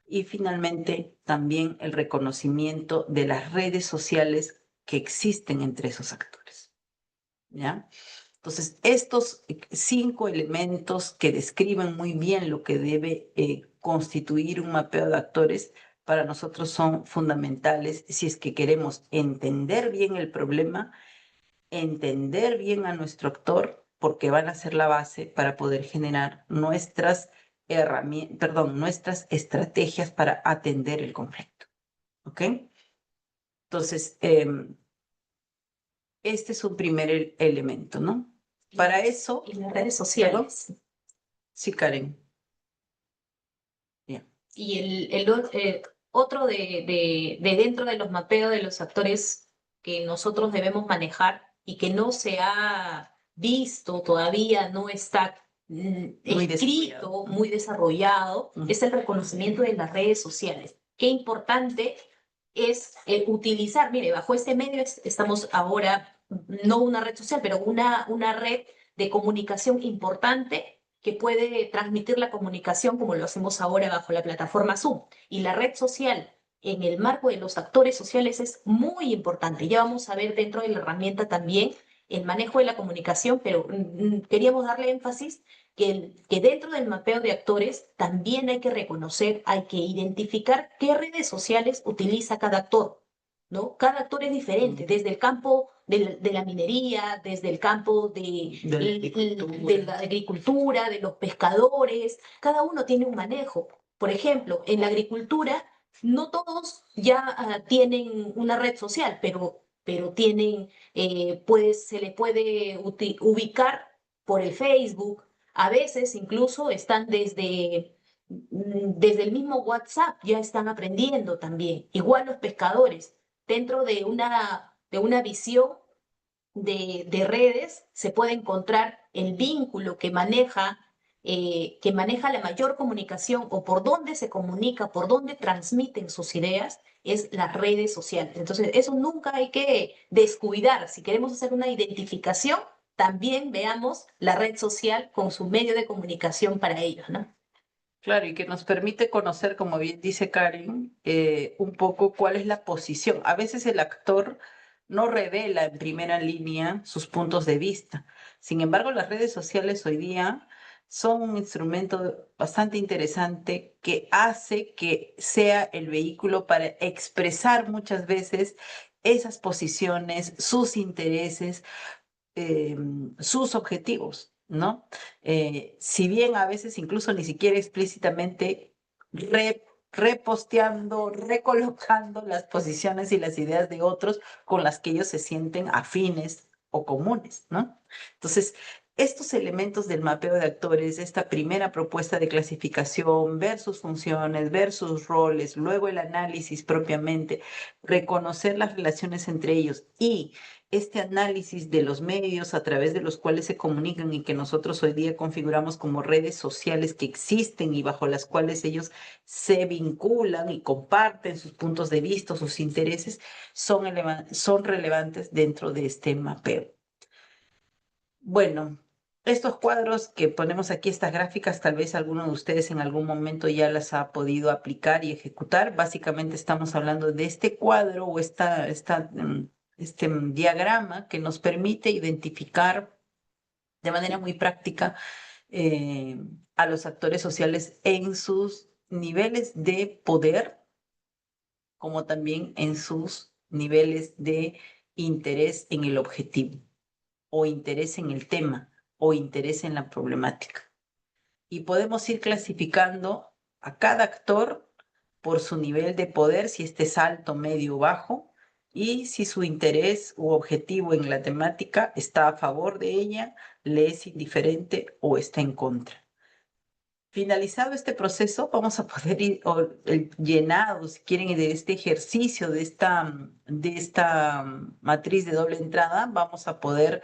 C: Y finalmente, también el reconocimiento de las redes sociales que existen entre esos actores. ¿Ya? Entonces, estos 5 elementos que describen muy bien lo que debe constituir un mapeo de actores, para nosotros son fundamentales si es que queremos entender bien el problema, entender bien a nuestro actor, porque van a ser la base para poder generar nuestras nuestras estrategias para atender el conflicto. ¿Ok? Entonces, este es un primer elemento, ¿no? Para eso...
F: Y las redes sociales.
C: Sí, Karen. Bien.
F: Y otro de dentro de los mapeos de los actores que nosotros debemos manejar y que no se ha visto todavía, no está escrito, muy desarrollado, es el reconocimiento de las redes sociales. Qué importante es utilizar, mire, bajo este medio estamos ahora, no una red social, pero una red de comunicación importante que puede transmitir la comunicación como lo hacemos ahora bajo la plataforma Zoom. Y la red social en el marco de los actores sociales es muy importante. Ya vamos a ver dentro de la herramienta también el manejo de la comunicación, pero queríamos darle énfasis que dentro del mapeo de actores también hay que reconocer, hay que identificar qué redes sociales utiliza cada actor, ¿no? Cada actor es diferente, desde el campo de la minería, desde el campo de la agricultura, de los pescadores, cada uno tiene un manejo. Por ejemplo, en la agricultura, no todos ya tienen una red social, pero tienen, pues se le puede ubicar por el Facebook. A veces incluso están desde el mismo WhatsApp, ya están aprendiendo también. Igual los pescadores, dentro de una visión de redes, se puede encontrar el vínculo que maneja la mayor comunicación o por dónde se comunica, por dónde transmiten sus ideas, es las redes sociales. Entonces, eso nunca hay que descuidar. Si queremos hacer una identificación, también veamos la red social con su medio de comunicación para ellos, ¿no?
C: Claro, y que nos permite conocer, como bien dice Karen, un poco cuál es la posición. A veces el actor no revela en primera línea sus puntos de vista. Sin embargo, las redes sociales hoy día son un instrumento bastante interesante que hace que sea el vehículo para expresar muchas veces esas posiciones, sus intereses, sus objetivos, ¿no? Si bien a veces incluso ni siquiera explícitamente reposteando, recolocando las posiciones y las ideas de otros con las que ellos se sienten afines o comunes, ¿no? Entonces, estos elementos del mapeo de actores, esta primera propuesta de clasificación, ver sus funciones, ver sus roles, luego el análisis propiamente, reconocer las relaciones entre ellos y este análisis de los medios a través de los cuales se comunican y que nosotros hoy día configuramos como redes sociales que existen y bajo las cuales ellos se vinculan y comparten sus puntos de vista, sus intereses, son relevantes dentro de este mapeo. Bueno, estos cuadros que ponemos aquí, estas gráficas, tal vez alguno de ustedes en algún momento ya las ha podido aplicar y ejecutar. Básicamente estamos hablando de este cuadro o este diagrama que nos permite identificar de manera muy práctica a los actores sociales en sus niveles de poder, como también en sus niveles de interés en el objetivo, o interés en el tema, o interés en la problemática. Y podemos ir clasificando a cada actor por su nivel de poder, si este es alto, medio o bajo, y si su interés u objetivo en la temática está a favor de ella, le es indiferente o está en contra. Finalizado este proceso, vamos a poder ir, o el llenado, si quieren, de este ejercicio, de esta matriz de doble entrada, vamos a poder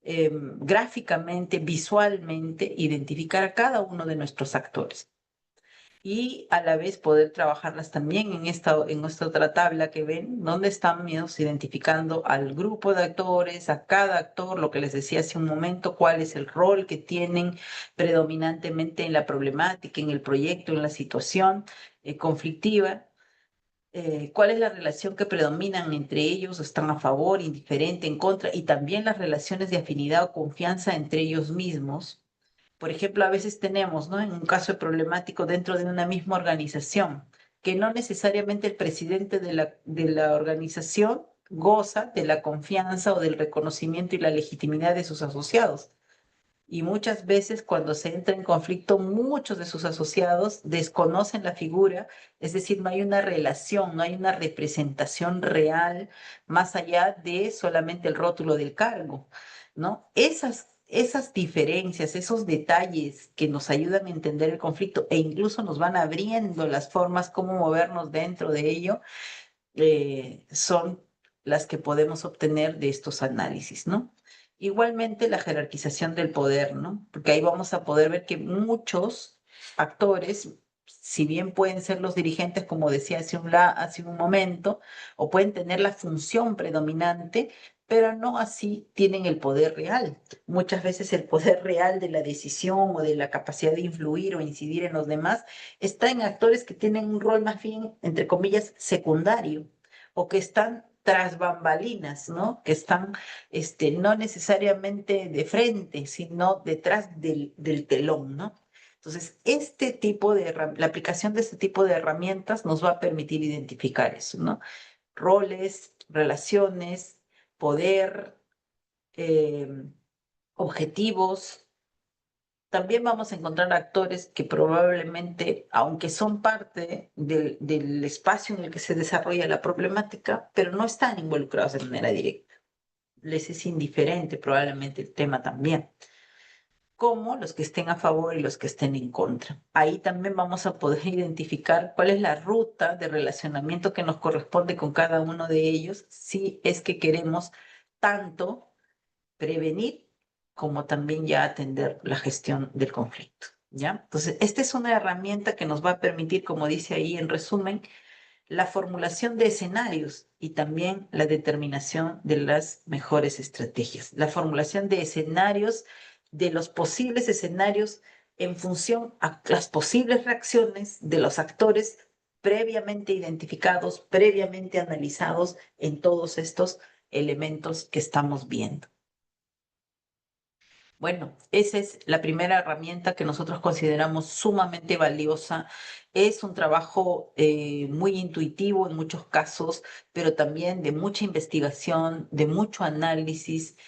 C: gráficamente, visualmente, identificar a cada uno de nuestros actores. Y a la vez poder trabajarlas también en esta otra tabla que ven, donde estamos identificando al grupo de actores, a cada actor, lo que les decía hace un momento, cuál es el rol que tienen predominantemente en la problemática, en el proyecto, en la situación conflictiva. Cuál es la relación que predominan entre ellos, están a favor, indiferente, en contra, y también las relaciones de afinidad o confianza entre ellos mismos. Por ejemplo, a veces tenemos, ¿no? En un caso problemático dentro de una misma organización, que no necesariamente el presidente de la organización goza de la confianza o del reconocimiento y la legitimidad de sus asociados. Y muchas veces cuando se entra en conflicto, muchos de sus asociados desconocen la figura, es decir, no hay una relación, no hay una representación real más allá de solamente el rótulo del cargo, ¿no? Esas diferencias, esos detalles que nos ayudan a entender el conflicto e incluso nos van abriendo las formas cómo movernos dentro de ello, son las que podemos obtener de estos análisis, ¿no? Igualmente la jerarquización del poder, ¿no? Porque ahí vamos a poder ver que muchos actores, si bien pueden ser los dirigentes, como decía hace un momento, o pueden tener la función predominante, pero no así tienen el poder real. Muchas veces el poder real de la decisión o de la capacidad de influir o incidir en los demás está en actores que tienen un rol más bien, entre comillas, secundario, o que están tras bambalinas, ¿no? Que están no necesariamente de frente, sino detrás del telón, ¿no? Entonces, la aplicación de este tipo de herramientas nos va a permitir identificar eso, ¿no? Roles, relaciones, poder, objetivos. También vamos a encontrar actores que probablemente, aunque son parte del espacio en el que se desarrolla la problemática, pero no están involucrados de manera directa. Les es indiferente probablemente el tema también, como los que estén a favor y los que estén en contra. Ahí también vamos a poder identificar cuál es la ruta de relacionamiento que nos corresponde con cada uno de ellos, si es que queremos tanto prevenir como también ya atender la gestión del conflicto, ¿ya? Entonces, esta es una herramienta que nos va a permitir, como dice ahí en resumen, la formulación de escenarios y también la determinación de las mejores estrategias. La formulación de escenarios, de los posibles escenarios en función a las posibles reacciones de los actores previamente identificados, previamente analizados en todos estos elementos que estamos viendo. Bueno, esa es la primera herramienta que nosotros consideramos sumamente valiosa. Es un trabajo muy intuitivo en muchos casos, pero también de mucha investigación, de mucho análisis.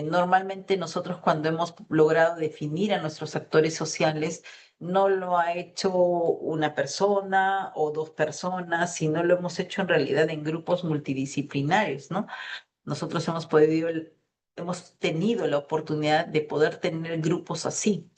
C: Normalmente nosotros cuando hemos logrado definir a nuestros actores sociales, no lo ha hecho una persona o dos personas, sino lo hemos hecho en realidad en grupos multidisciplinarios, ¿no? Nosotros hemos podido hemos tenido la oportunidad de poder tener grupos así,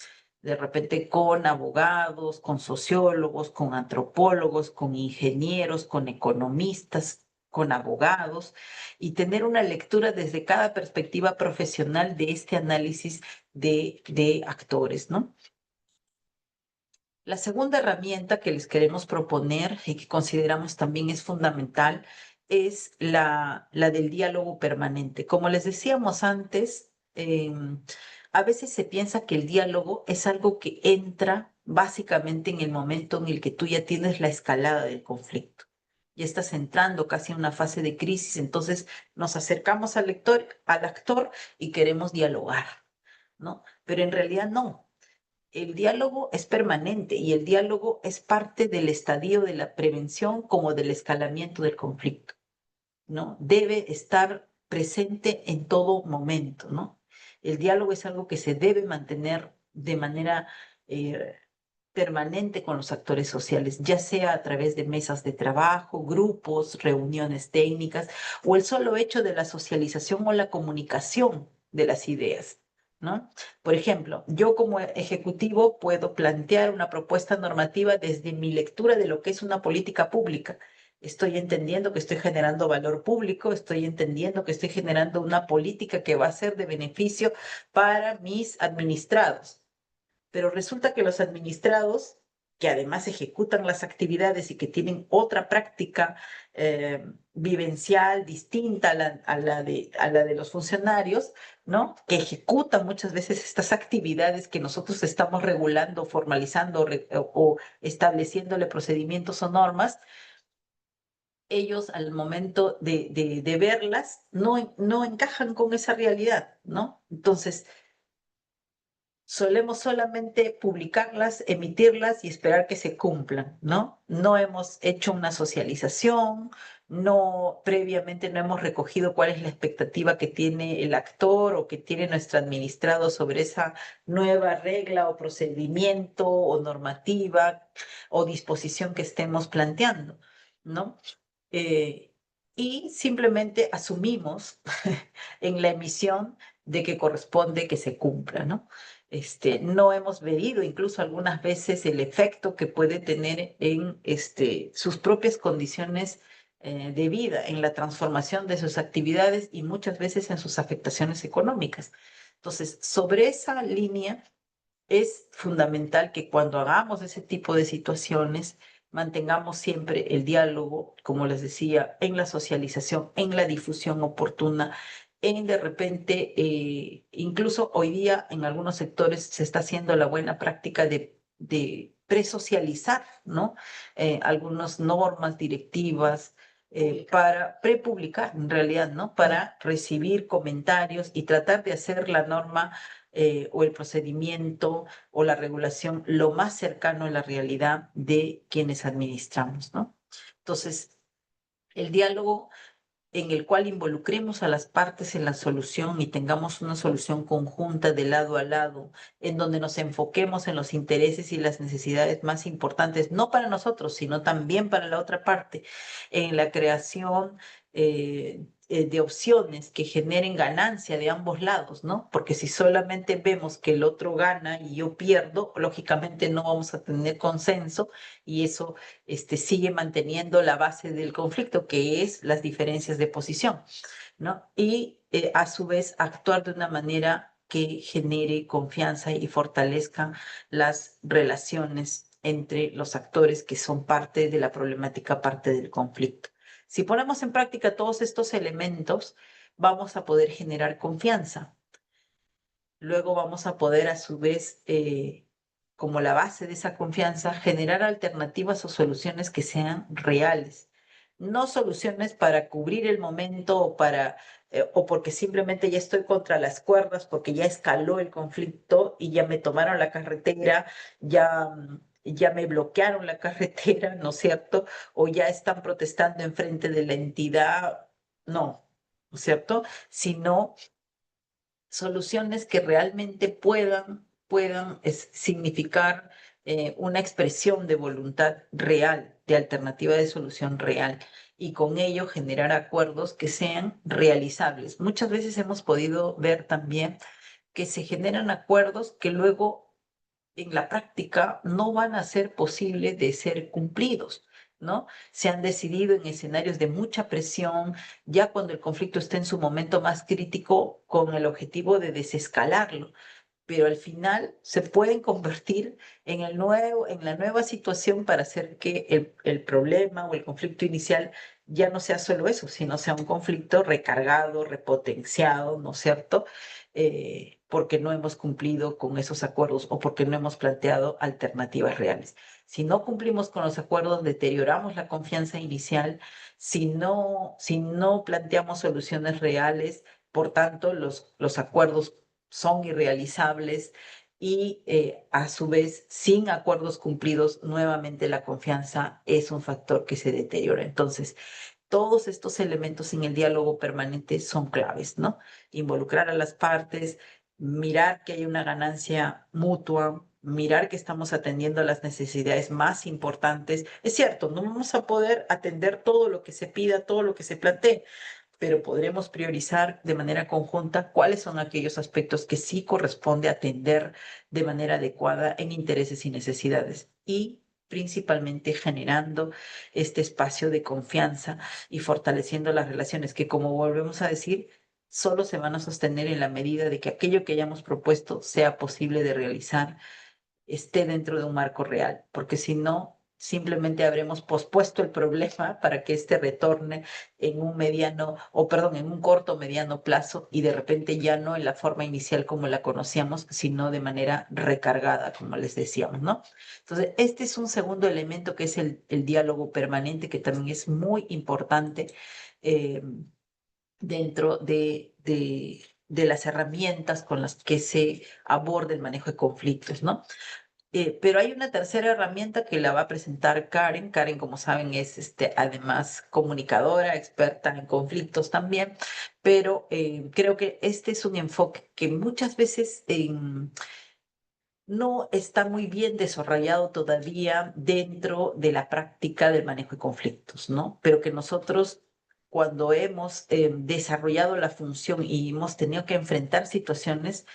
C: de repente con abogados, con sociólogos, con antropólogos, con ingenieros, con economistas, con abogados, y tener una lectura desde cada perspectiva profesional de este análisis de actores, ¿no? La segunda herramienta que les queremos proponer y que consideramos también es fundamental es la del diálogo permanente. Como les decíamos antes, a veces se piensa que el diálogo es algo que entra básicamente en el momento en el que tú ya tienes la escalada del conflicto. Ya estás entrando casi en una fase de crisis, entonces nos acercamos al actor y queremos dialogar, ¿no? Pero en realidad no. El diálogo es permanente y el diálogo es parte del estadio de la prevención como del escalamiento del conflicto, ¿no? Debe estar presente en todo momento, ¿no? El diálogo es algo que se debe mantener de manera permanente con los actores sociales, ya sea a través de mesas de trabajo, grupos, reuniones técnicas o el solo hecho de la socialización o la comunicación de las ideas, ¿no? Por ejemplo, yo como ejecutivo puedo plantear una propuesta normativa desde mi lectura de lo que es una política pública. Estoy entendiendo que estoy generando valor público, estoy entendiendo que estoy generando una política que va a ser de beneficio para mis administrados. Pero resulta que los administrados, que además ejecutan las actividades y que tienen otra práctica vivencial distinta a la de los funcionarios, ¿no? Que ejecutan muchas veces estas actividades que nosotros estamos regulando, formalizando o estableciéndole procedimientos o normas. Ellos al momento de verlas no encajan con esa realidad, ¿no? Entonces, solemos solamente publicarlas, emitirlas y esperar que se cumplan, ¿no? No hemos hecho una socialización, previamente no hemos recogido cuál es la expectativa que tiene el actor o que tiene nuestro administrado sobre esa nueva regla o procedimiento o normativa o disposición que estemos planteando, ¿no? Y simplemente asumimos en la emisión de que corresponde que se cumpla, ¿no? No hemos medido incluso algunas veces el efecto que puede tener en sus propias condiciones de vida, en la transformación de sus actividades y muchas veces en sus afectaciones económicas. Entonces, sobre esa línea es fundamental que cuando hagamos ese tipo de situaciones, mantengamos siempre el diálogo, como les decía, en la socialización, en la difusión oportuna, en de repente, incluso hoy día en algunos sectores se está haciendo la buena práctica de presocializar, ¿no? Algunas normas directivas para prepublicar, en realidad, ¿no? Para recibir comentarios y tratar de hacer la norma o el procedimiento o la regulación lo más cercano a la realidad de quienes administramos, ¿no? Entonces, el diálogo en el cual involucremos a las partes en la solución y tengamos una solución conjunta de lado a lado, en donde nos enfoquemos en los intereses y las necesidades más importantes, no para nosotros, sino también para la otra parte, en la creación de opciones que generen ganancia de ambos lados, ¿no? Porque si solamente vemos que el otro gana y yo pierdo, lógicamente no vamos a tener consenso y eso sigue manteniendo la base del conflicto, que es las diferencias de posición, ¿no? Y a su vez actuar de una manera que genere confianza y fortalezca las relaciones entre los actores que son parte de la problemática, parte del conflicto. Si ponemos en práctica todos estos elementos, vamos a poder generar confianza. Luego vamos a poder a su vez como la base de esa confianza, generar alternativas o soluciones que sean reales. No soluciones para cubrir el momento o porque simplemente ya estoy contra las cuerdas, porque ya escaló el conflicto y ya me tomaron la carretera, ya me bloquearon la carretera, ¿no es cierto? O ya están protestando enfrente de la entidad, no, ¿no es cierto? Sino soluciones que realmente puedan significar una expresión de voluntad real, de alternativa de solución real. y con ello generar acuerdos que sean realizables. Muchas veces hemos podido ver también que se generan acuerdos que luego en la práctica no van a ser posibles de ser cumplidos, ¿no? Se han decidido en escenarios de mucha presión, ya cuando el conflicto está en su momento más crítico, con el objetivo de desescalarlo, pero al final se pueden convertir en la nueva situación para hacer que el problema o el conflicto inicial ya no sea solo eso, sino sea un conflicto recargado, repotenciado, ¿no es cierto? Porque no hemos cumplido con esos acuerdos o porque no hemos planteado alternativas reales. Si no cumplimos con los acuerdos, deterioramos la confianza inicial. Si no planteamos soluciones reales, por tanto, los acuerdos son irrealizables y a su vez, sin acuerdos cumplidos, nuevamente la confianza es un factor que se deteriora. Entonces, todos estos elementos en el diálogo permanente son claves, ¿no? Involucrar a las partes, mirar que hay una ganancia mutua, mirar que estamos atendiendo a las necesidades más importantes. Es cierto, no vamos a poder atender todo lo que se pida, todo lo que se plantee, pero podremos priorizar de manera conjunta cuáles son aquellos aspectos que sí corresponde atender de manera adecuada en intereses y necesidades, y principalmente generando este espacio de confianza y fortaleciendo las relaciones que, como volvemos a decir, solo se van a sostener en la medida de que aquello que hayamos propuesto sea posible de realizar, esté dentro de un marco real, porque si no, simplemente habremos pospuesto el problema para que éste retorne en en un corto o mediano plazo, y de repente ya no en la forma inicial como la conocíamos, sino de manera recargada, como les decíamos, ¿no? Entonces, este es un segundo elemento que es el diálogo permanente, que también es muy importante eh, dentro de las herramientas con las que se aborda el manejo de conflictos, ¿no? Pero hay una tercera herramienta que la va a presentar Karen. Karen, como saben, es además comunicadora, experta en conflictos también, pero creo que este es un enfoque que muchas veces no está muy bien desarrollado todavía dentro de la práctica del manejo de conflictos, ¿no? Pero que nosotros, cuando hemos desarrollado la función y hemos tenido que enfrentar situaciones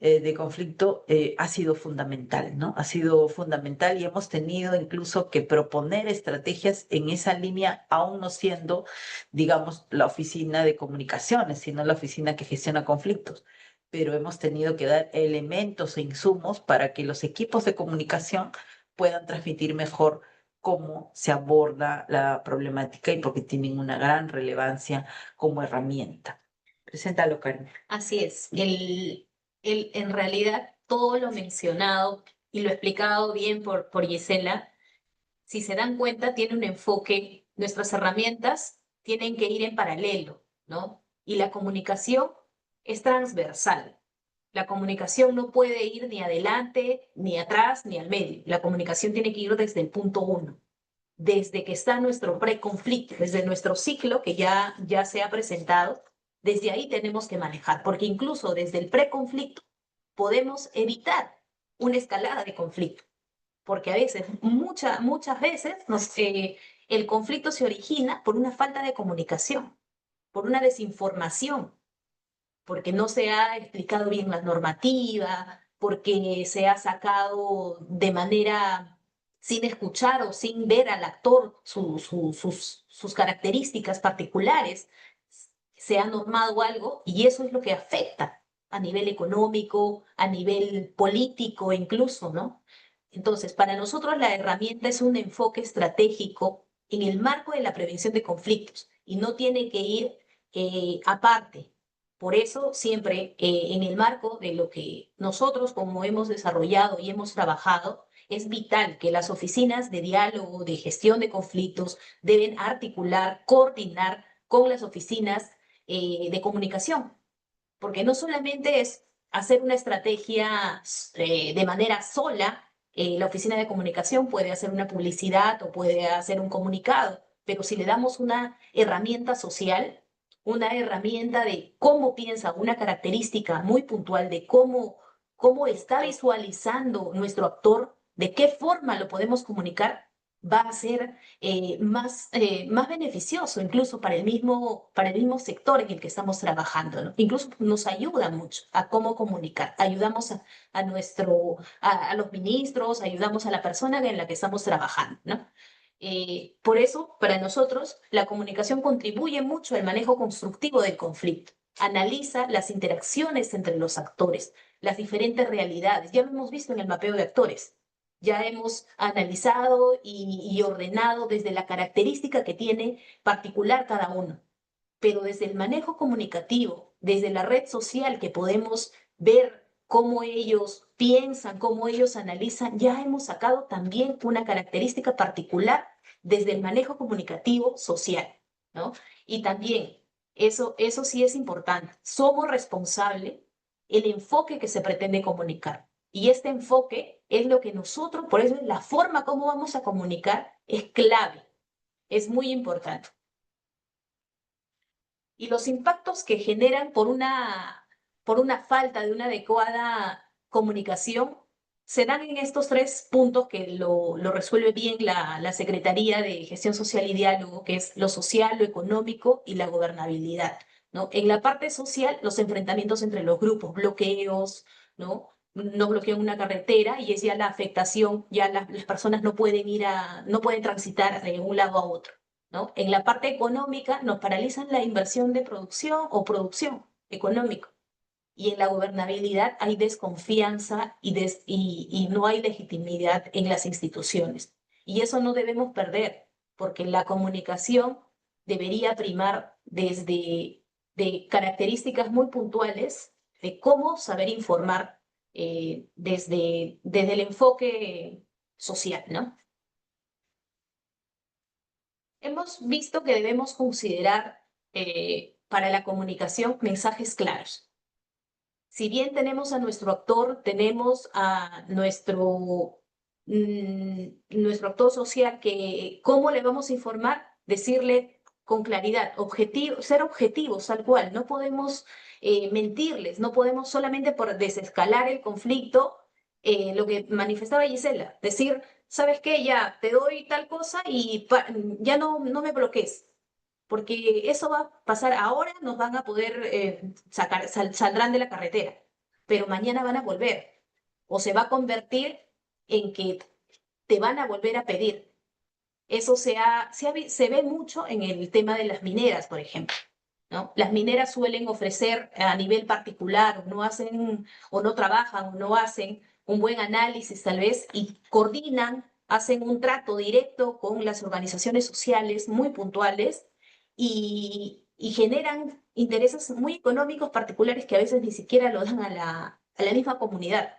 C: de conflicto, ha sido fundamental, ¿no? Ha sido fundamental, y hemos tenido incluso que proponer estrategias en esa línea, aún no siendo, digamos, la oficina de comunicaciones, sino la oficina que gestiona conflictos, pero hemos tenido que dar elementos e insumos para que los equipos de comunicación puedan transmitir mejor cómo se aborda la problemática, y porque tienen una gran relevancia como herramienta. Preséntalo, Karen.
F: Así es. En realidad, todo lo mencionado y lo explicado bien por Gisela, si se dan cuenta, tiene un enfoque. Nuestras herramientas tienen que ir en paralelo, ¿no? Y la comunicación es transversal. La comunicación no puede ir ni adelante, ni atrás, ni al medio. La comunicación tiene que ir desde el punto uno, desde que está nuestro preconflicto, desde nuestro ciclo que ya se ha presentado. Desde ahí tenemos que manejar, porque incluso desde el preconflicto podemos evitar una escalada de conflicto, porque a veces, muchas veces, el conflicto se origina por una falta de comunicación, por una desinformación, porque no se ha explicado bien la normativa, porque se ha sacado de manera sin escuchar o sin ver al actor sus características particulares. Se ha normado algo y eso es lo que afecta a nivel económico, a nivel político incluso, ¿no? Entonces, para nosotros la herramienta es un enfoque estratégico en el marco de la prevención de conflictos y no tiene que ir aparte. Por eso, siempre en el marco de lo que nosotros como hemos desarrollado y hemos trabajado, es vital que las oficinas de diálogo, de gestión de conflictos, deben articular, coordinar con las oficinas de comunicación, porque no solamente es hacer una estrategia de manera sola. La oficina de comunicación puede hacer una publicidad o puede hacer un comunicado, pero si le damos una herramienta social, una herramienta de cómo piensa, una característica muy puntual de cómo está visualizando nuestro actor, de qué forma lo podemos comunicar, va a ser más beneficioso incluso para el mismo sector en el que estamos trabajando, ¿no? Incluso nos ayuda mucho a cómo comunicar, ayudamos a los ministros, ayudamos a la persona en la que estamos trabajando, ¿no? Por eso, para nosotros, la comunicación contribuye mucho al manejo constructivo del conflicto. Analiza las interacciones entre los actores, las diferentes realidades. Ya lo hemos visto en el mapeo de actores. Ya hemos analizado y ordenado desde la característica que tiene particular cada uno. Pero desde el manejo comunicativo, desde la red social que podemos ver cómo ellos piensan, cómo ellos analizan, ya hemos sacado también una característica particular desde el manejo comunicativo social, ¿no? Y también, eso sí es importante, somos responsables el enfoque que se pretende comunicar. Y este enfoque es lo que nosotros, por eso la forma como vamos a comunicar es clave, es muy importante. Y los impactos que generan por una falta de una adecuada comunicación se dan en estos tres puntos que lo resuelve bien la Secretaría de Gestión Social y Diálogo, que es lo social, lo económico y la gobernabilidad, ¿no? En la parte social, los enfrentamientos entre los grupos, bloqueos, ¿no? Nos bloquean una carretera y es ya la afectación, ya las personas no pueden transitar de un lado a otro, ¿no? En la parte económica nos paralizan la inversión de producción o producción económica. Y en la gobernabilidad hay desconfianza y no hay legitimidad en las instituciones. Y eso no debemos perder, porque la comunicación debería primar de características muy puntuales de cómo saber informar desde el enfoque social, ¿no? Hemos visto que debemos considerar para la comunicación mensajes claros. Si bien tenemos a nuestro actor, tenemos a nuestro actor social, que ¿cómo le vamos a informar? Decirle con claridad, ser objetivos tal cual. No podemos mentirles, no podemos solamente por desescalar el conflicto, lo que manifestaba Gisela, decir, ¿sabes qué? Ya te doy tal cosa y ya no me bloquees, porque eso va a pasar ahora, nos van a poder saldrán de la carretera, pero mañana van a volver, o se va a convertir en que te van a volver a pedir. Eso se ve mucho en el tema de las mineras, por ejemplo, ¿no? Las mineras suelen ofrecer a nivel particular, o no trabajan, o no hacen un buen análisis tal vez, y coordinan, hacen un trato directo con las organizaciones sociales muy puntuales y generan intereses muy económicos particulares que a veces ni siquiera lo dan a la misma comunidad.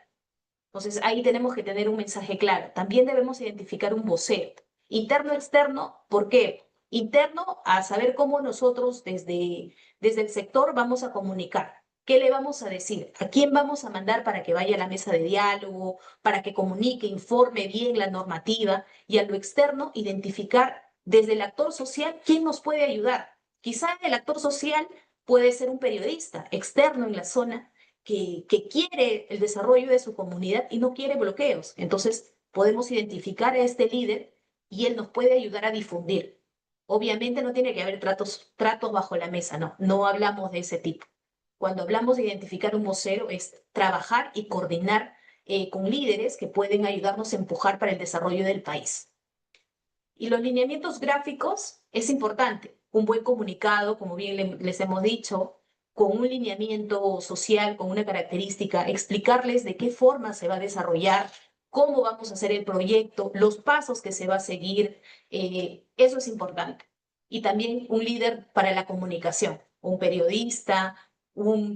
F: Entonces ahí tenemos que tener un mensaje claro. También debemos identificar un vocero, interno, externo. ¿Por qué? Interno, a saber cómo nosotros desde el sector vamos a comunicar. ¿Qué le vamos a decir? ¿A quién vamos a mandar para que vaya a la mesa de diálogo, para que comunique, informe bien la normativa? Y a lo externo, identificar desde el actor social quién nos puede ayudar. Quizá el actor social puede ser un periodista externo en la zona que quiere el desarrollo de su comunidad y no quiere bloqueos. Entonces, podemos identificar a este líder y él nos puede ayudar a difundir. Obviamente no tiene que haber tratos bajo la mesa, no hablamos de ese tipo. Cuando hablamos de identificar un vocero es trabajar y coordinar con líderes que pueden ayudarnos a empujar para el desarrollo del país. Y los lineamientos gráficos es importante. Un buen comunicado, como bien les hemos dicho, con un lineamiento social, con una característica, explicarles de qué forma se va a desarrollar, cómo vamos a hacer el proyecto, los pasos que se va a seguir. Eso es importante. Y también un líder para la comunicación, un periodista,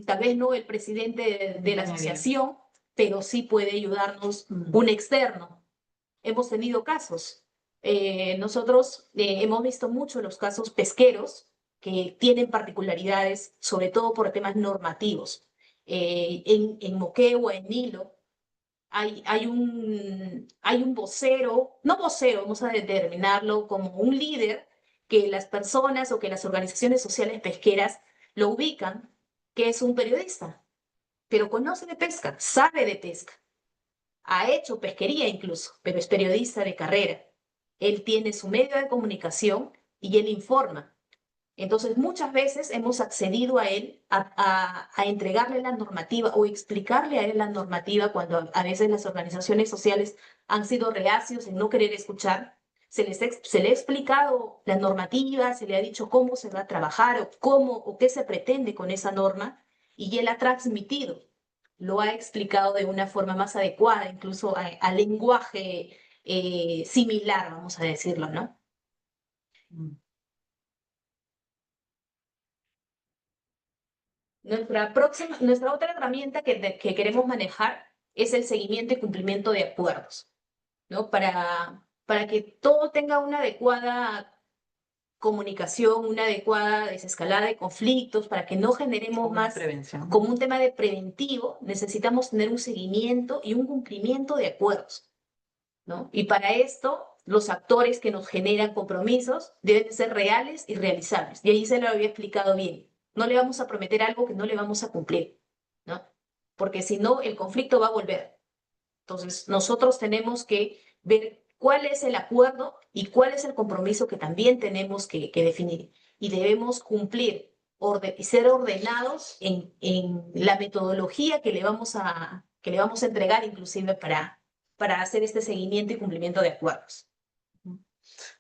F: tal vez no el presidente de la asociación, pero sí puede ayudarnos un externo. Hemos tenido casos. Nosotros hemos visto mucho los casos pesqueros que tienen particularidades, sobre todo por temas normativos. En Moquegua, en Nilo, hay un vocero, no vocero, vamos a determinarlo como un líder que las personas o que las organizaciones sociales pesqueras lo ubican, que es un periodista, pero conoce de pesca, sabe de pesca, ha hecho pesquería incluso, pero es periodista de carrera. Él tiene su medio de comunicación y él informa. Entonces, muchas veces hemos accedido a él a entregarle la normativa o explicarle a él la normativa cuando a veces las organizaciones sociales han sido reacios en no querer escuchar. Se le ha explicado la normativa, se le ha dicho cómo se va a trabajar o cómo o qué se pretende con esa norma y él ha transmitido, lo ha explicado de una forma más adecuada, incluso a lenguaje similar, vamos a decirlo, ¿no?
C: Mm.
F: Nuestra otra herramienta que queremos manejar es el seguimiento y cumplimiento de acuerdos, ¿no? Para que todo tenga una adecuada comunicación, una adecuada desescalada de conflictos, para que no generemos
C: Como una
F: más,
C: prevención.
F: como un tema de preventivo, necesitamos tener un seguimiento y un cumplimiento de acuerdos, ¿no? Y para esto, los actores que nos generan compromisos deben ser reales y realizables. Y ahí se lo había explicado bien. No le vamos a prometer algo que no le vamos a cumplir, ¿no? Porque si no, el conflicto va a volver. Entonces, nosotros tenemos que ver cuál es el acuerdo y cuál es el compromiso que también tenemos que definir. Y debemos cumplir y ser ordenados en la metodología que le vamos a entregar, inclusive para hacer este seguimiento y cumplimiento de acuerdos.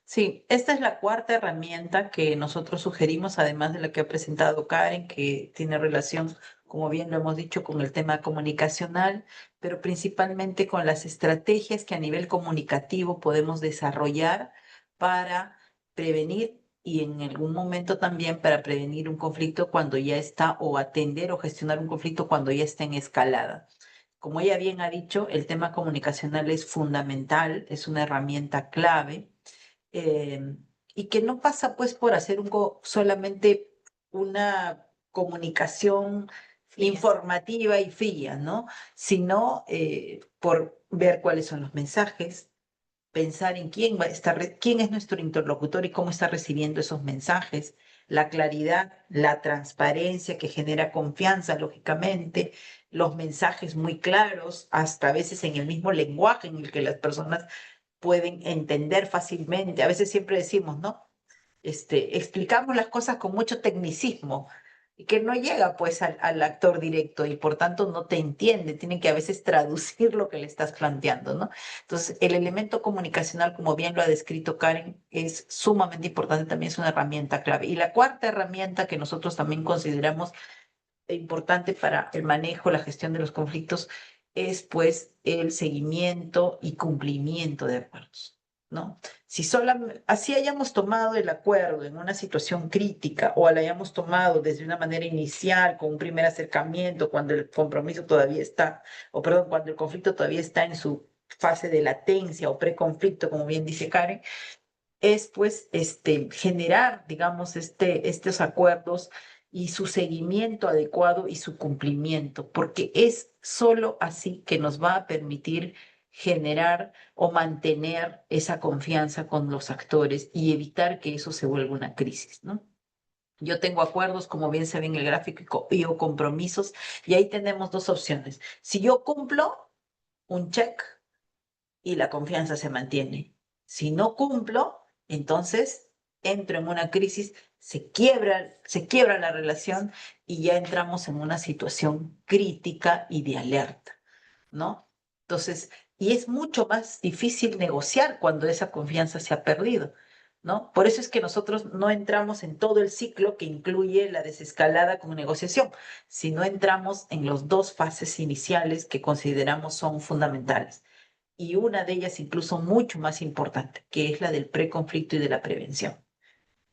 C: Sí, esta es la cuarta herramienta que nosotros sugerimos, además de la que ha presentado Karen, que tiene relación, como bien lo hemos dicho, con el tema comunicacional, pero principalmente con las estrategias que a nivel comunicativo podemos desarrollar para prevenir y en algún momento también para prevenir un conflicto cuando ya está, o atender o gestionar un conflicto cuando ya está en escalada. Como ella bien ha dicho, el tema comunicacional es fundamental, es una herramienta clave, eh, y que no pasa pues por hacer solamente una comunicación
F: Fría.
C: informativa y fría, ¿no? Sino por ver cuáles son los mensajes, pensar en quién va a estar, quién es nuestro interlocutor y cómo está recibiendo esos mensajes, la claridad, la transparencia que genera confianza, lógicamente, los mensajes muy claros, hasta a veces en el mismo lenguaje en el que las personas pueden entender fácilmente. A veces siempre decimos, ¿no? Explicamos las cosas con mucho tecnicismo y que no llega pues al actor directo y por tanto no te entiende, tienen que a veces traducir lo que le estás planteando, ¿no? Entonces, el elemento comunicacional, como bien lo ha descrito Karen, es sumamente importante, también es una herramienta clave. Y la cuarta herramienta que nosotros también consideramos importante para el manejo, la gestión de los conflictos, es pues el seguimiento y cumplimiento de acuerdos, ¿no? Si así hayamos tomado el acuerdo en una situación crítica o lo hayamos tomado desde una manera inicial, con un primer acercamiento, cuando el compromiso todavía está, o perdón, cuando el conflicto todavía está en su fase de latencia o preconflicto, como bien dice Karen, es pues generar, digamos, estos acuerdos y su seguimiento adecuado y su cumplimiento, porque es solo así que nos va a permitir generar o mantener esa confianza con los actores y evitar que eso se vuelva una crisis, ¿no? Yo tengo acuerdos, como bien se ve en el gráfico, y o compromisos, y ahí tenemos dos opciones. Si yo cumplo, un check y la confianza se mantiene. Si no cumplo, entonces entro en una crisis, se quiebra la relación y ya entramos en una situación crítica y de alerta, ¿no? Entonces, y es mucho más difícil negociar cuando esa confianza se ha perdido, ¿no? Por eso es que nosotros no entramos en todo el ciclo que incluye la desescalada con negociación, sino entramos en las dos fases iniciales que consideramos son fundamentales, y una de ellas incluso mucho más importante, que es la del preconflicto y de la prevención,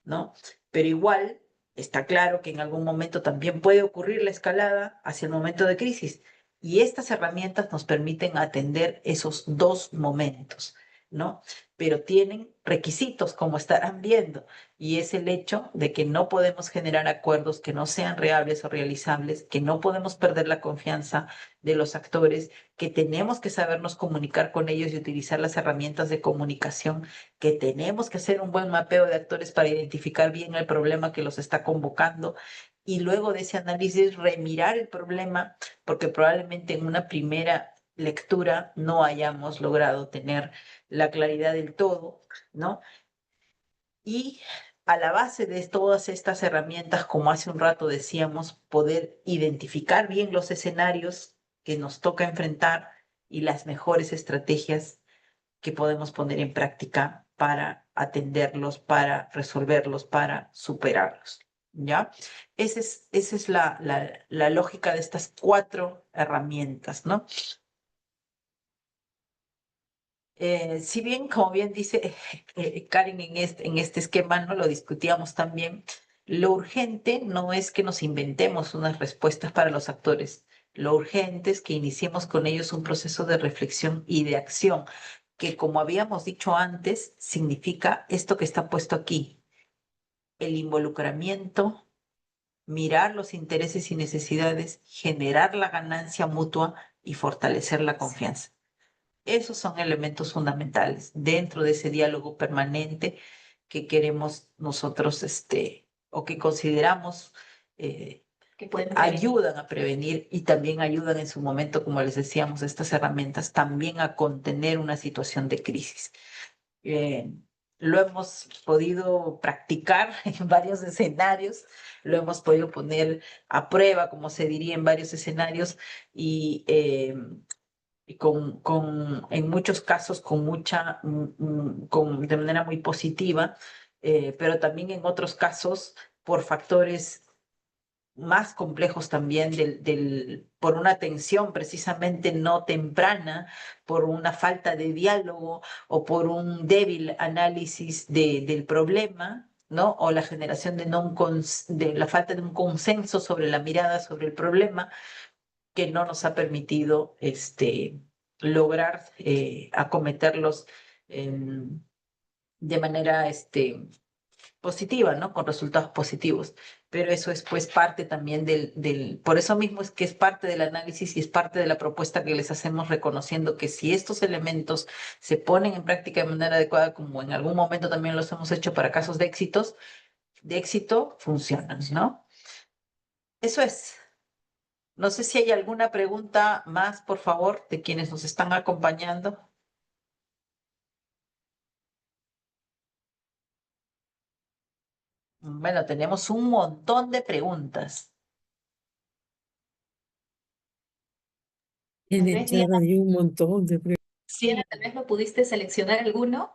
C: ¿no? Pero igual está claro que en algún momento también puede ocurrir la escalada hacia el momento de crisis, y estas herramientas nos permiten atender esos dos momentos, ¿no? Pero tienen requisitos, como estarán viendo, y es el hecho de que no podemos generar acuerdos que no sean reales o realizables, que no podemos perder la confianza de los actores, que tenemos que sabernos comunicar con ellos y utilizar las herramientas de comunicación, que tenemos que hacer un buen mapeo de actores para identificar bien el problema que los está convocando y luego de ese análisis remirar el problema, porque probablemente en una primera lectura no hayamos logrado tener la claridad del todo, ¿no? Y a la base de todas estas herramientas, como hace un rato decíamos, poder identificar bien los escenarios que nos toca enfrentar y las mejores estrategias que podemos poner en práctica para atenderlos, para resolverlos, para superarlos, ¿ya? Esa es la lógica de estas 4 herramientas, ¿no? Si bien, como bien dice Karen, en este esquema, ¿no? Lo discutíamos también, lo urgente no es que nos inventemos unas respuestas para los actores, lo urgente es que iniciemos con ellos un proceso de reflexión y de acción, que como habíamos dicho antes, significa esto que está puesto aquí, el involucramiento, mirar los intereses y necesidades, generar la ganancia mutua y fortalecer la confianza. Esos son elementos fundamentales dentro de ese diálogo permanente que queremos nosotros, o que consideramos
F: que pueden prevenir.
C: ayudan a prevenir y también ayudan en su momento, como les decíamos, estas herramientas también a contener una situación de crisis. Lo hemos podido practicar en varios escenarios, lo hemos podido poner a prueba, como se diría, en varios escenarios y en muchos casos de manera muy positiva, pero también en otros casos por factores más complejos también por una tensión precisamente no temprana, por una falta de diálogo o por un débil análisis del problema, ¿no? O la generación de la falta de un consenso sobre la mirada sobre el problema que no nos ha permitido lograr acometerlos de manera positiva, ¿no? Con resultados positivos. Pero eso es pues parte también por eso mismo es que es parte del análisis y es parte de la propuesta que les hacemos, reconociendo que si estos elementos se ponen en práctica de manera adecuada, como en algún momento también los hemos hecho para casos de éxito, funcionan, ¿no? Eso es. No sé si hay alguna pregunta más, por favor, de quienes nos están acompañando. Bueno, tenemos un montón de preguntas.
B: En
F: Tal
B: el
F: vez,
B: chat hay un montón de preguntas.
F: Diana, tal vez me pudiste seleccionar alguno,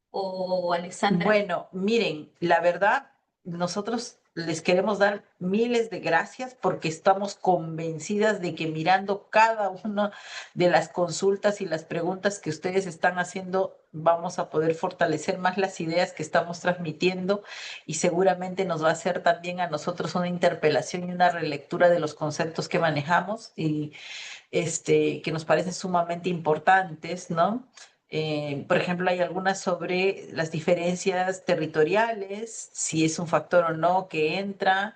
F: o Alexandra.
C: Bueno, miren, la verdad, nosotros les queremos dar miles de gracias porque estamos convencidas de que mirando cada una de las consultas y las preguntas que ustedes están haciendo, vamos a poder fortalecer más las ideas que estamos transmitiendo y seguramente nos va a hacer también a nosotros una interpelación y una relectura de los conceptos que manejamos y que nos parecen sumamente importantes, ¿no? Por ejemplo, hay algunas sobre las diferencias territoriales, si es un factor o no que entra,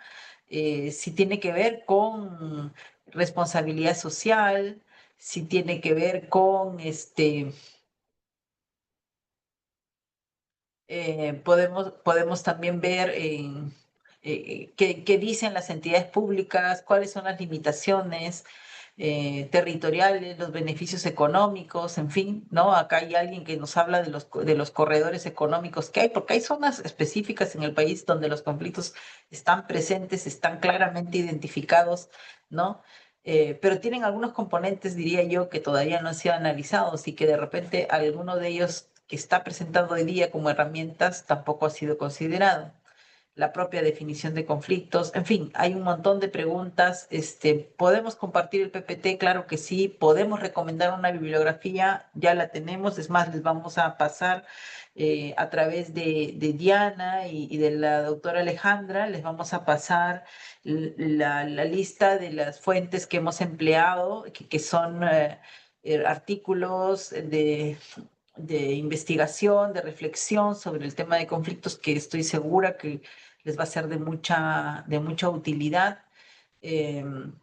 C: si tiene que ver con responsabilidad social, si tiene que ver con podemos también ver qué dicen las entidades públicas, cuáles son las limitaciones territoriales, los beneficios económicos, en fin, ¿no? Acá hay alguien que nos habla de los corredores económicos que hay, porque hay zonas específicas en el país donde los conflictos están presentes, están claramente identificados, ¿no? Pero tienen algunos componentes, diría yo, que todavía no han sido analizados y que de repente alguno de ellos que está presentado hoy día como herramientas tampoco ha sido considerado. La propia definición de conflictos, en fin, hay un montón de preguntas. ¿Podemos compartir el PPT? Claro que sí. ¿Podemos recomendar una bibliografía? Ya la tenemos. Es más, les vamos a pasar a través de Diana y de la doctora Alejandra, les vamos a pasar la lista de las fuentes que hemos empleado, que son artículos de investigación, de reflexión sobre el tema de conflictos que estoy segura que les va a ser de mucha utilidad. En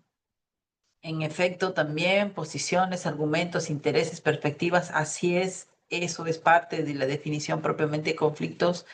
C: efecto, también posiciones, argumentos, intereses, perspectivas, así es, eso es parte de la definición propiamente de conflictos.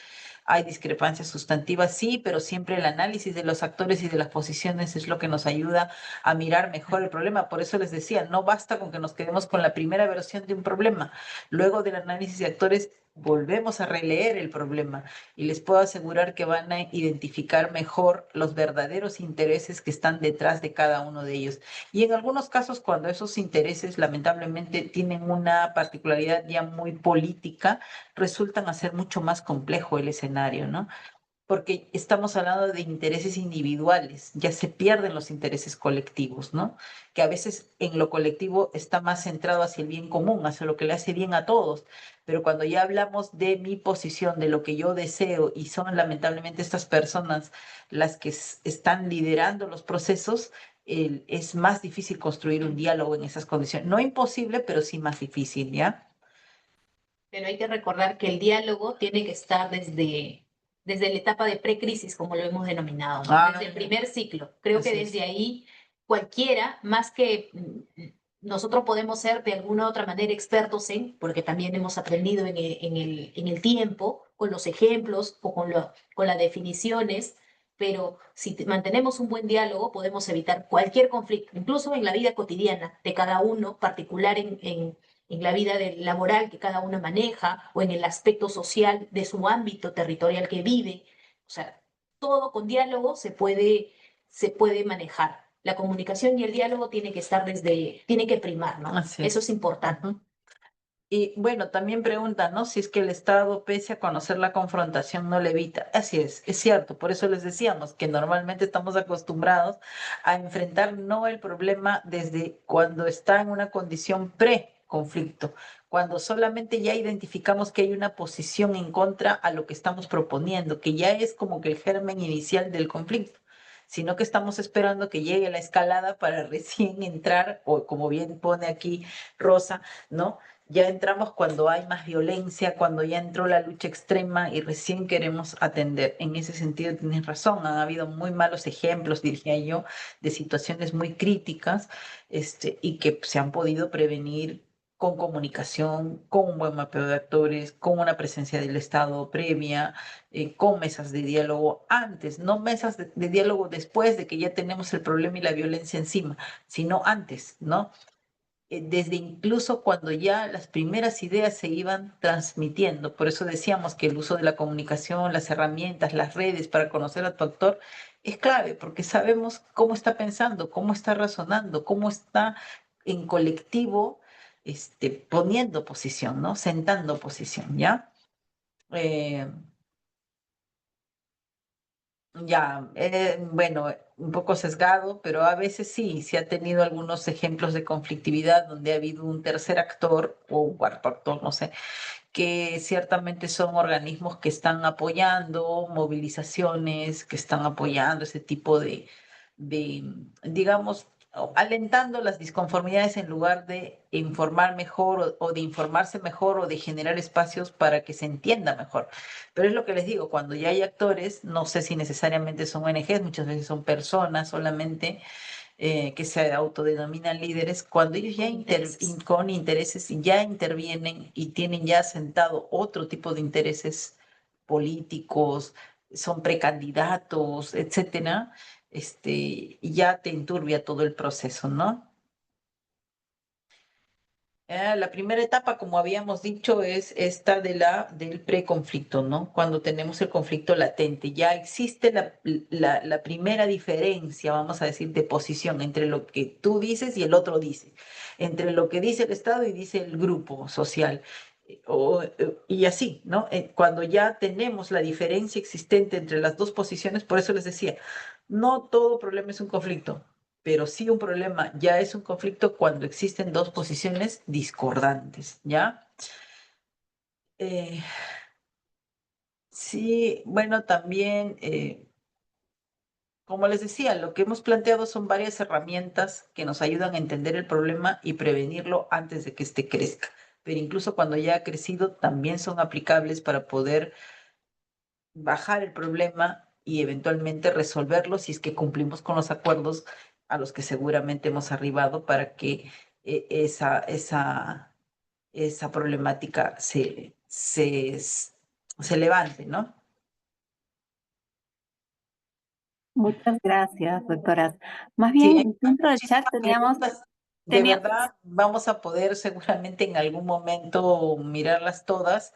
C: Hay discrepancias sustantivas, sí, pero siempre el análisis de los actores y de las posiciones es lo que nos ayuda a mirar mejor el problema. Por eso les decía, no basta con que nos quedemos con la primera versión de un problema. Luego del análisis de actores, volvemos a releer el problema y les puedo asegurar que van a identificar mejor los verdaderos intereses que están detrás de cada uno de ellos. Y en algunos casos, cuando esos intereses lamentablemente tienen una particularidad ya muy política, resultan a ser mucho más complejo el escenario, ¿no? Porque estamos hablando de intereses individuales, ya se pierden los intereses colectivos, ¿no? Que a veces en lo colectivo está más centrado hacia el bien común, hacia lo que le hace bien a todos, pero cuando ya hablamos de mi posición, de lo que yo deseo, y son lamentablemente estas personas las que están liderando los procesos, es más difícil construir un diálogo en esas condiciones. No imposible, pero sí más difícil, ¿ya?
F: Pero hay que recordar que el diálogo tiene que estar desde la etapa de precrisis, como lo hemos denominado, ¿no?
C: Ah,
F: Desde el primer ciclo. Creo que
C: así es.
F: desde ahí cualquiera, más que nosotros podemos ser de alguna u otra manera expertos en, porque también hemos aprendido en el tiempo, con los ejemplos o con las definiciones, pero si mantenemos un buen diálogo podemos evitar cualquier conflicto, incluso en la vida cotidiana de cada uno, particular en la vida laboral que cada uno maneja o en el aspecto social de su ámbito territorial que vive. O sea, todo con diálogo se puede manejar. La comunicación y el diálogo tiene que estar tiene que primar, ¿no?
C: Así
F: Eso
C: es.
F: es importante.
C: Ujú. Y bueno, también preguntan, ¿no? Si es que el Estado, pese a conocer la confrontación, no la evita. Así es cierto. Por eso les decíamos que normalmente estamos acostumbrados a enfrentar no el problema desde cuando está en una condición pre-conflicto, cuando solamente ya identificamos que hay una posición en contra a lo que estamos proponiendo, que ya es como que el germen inicial del conflicto, sino que estamos esperando que llegue la escalada para recién entrar, o como bien pone aquí Rosa, ¿no? Ya entramos cuando hay más violencia, cuando ya entró la lucha extrema y recién queremos atender. En ese sentido tienes razón, han habido muy malos ejemplos, diría yo, de situaciones muy críticas, y que se han podido prevenir con comunicación, con un buen mapeo de actores, con una presencia del Estado previa, con mesas de diálogo antes, no mesas de diálogo después de que ya tenemos el problema y la violencia encima, sino antes, ¿no? Desde incluso cuando ya las primeras ideas se iban transmitiendo. Por eso decíamos que el uso de la comunicación, las herramientas, las redes para conocer a tu actor es clave, porque sabemos cómo está pensando, cómo está razonando, cómo está en colectivo, poniendo posición, ¿no? Sentando posición, ¿ya? Eh, Ya, bueno, un poco sesgado, pero a veces sí, se ha tenido algunos ejemplos de conflictividad donde ha habido un tercer actor o un cuarto actor, no sé, que ciertamente son organismos que están apoyando movilizaciones, que están apoyando ese tipo de, digamos, alentando las disconformidades en lugar de informar mejor o de informarse mejor o de generar espacios para que se entienda mejor. Pero es lo que les digo, cuando ya hay actores, no sé si necesariamente son ONGs, muchas veces son personas solamente que se autodenominan líderes, cuando ellos ya con intereses y ya intervienen y tienen ya sentado otro tipo de intereses políticos, son precandidatos, etcétera, ya te enturbia todo el proceso, ¿no? La primera etapa, como habíamos dicho, es esta del preconflicto, ¿no? Cuando tenemos el conflicto latente. Ya existe la primera diferencia, vamos a decir, de posición entre lo que tú dices y el otro dice, entre lo que dice el Estado y dice el grupo social. Y así, ¿no? Cuando ya tenemos la diferencia existente entre las dos posiciones, por eso les decía, no todo problema es un conflicto, pero sí un problema ya es un conflicto cuando existen dos posiciones discordantes, ¿ya? Eh, sí, bueno, también, como les decía, lo que hemos planteado son varias herramientas que nos ayudan a entender el problema y prevenirlo antes de que éste crezca. Pero incluso cuando ya ha crecido, también son aplicables para poder bajar el problema y eventualmente resolverlo si es que cumplimos con los acuerdos a los que seguramente hemos arribado para que esa problemática se levante, ¿no?
A: Muchas gracias, doctoras. Más
C: Sí,
A: bien,
C: hay
A: dentro del chat
C: muchísimas preguntas. De
A: tenía,
C: verdad, vamos a poder seguramente en algún momento mirarlas todas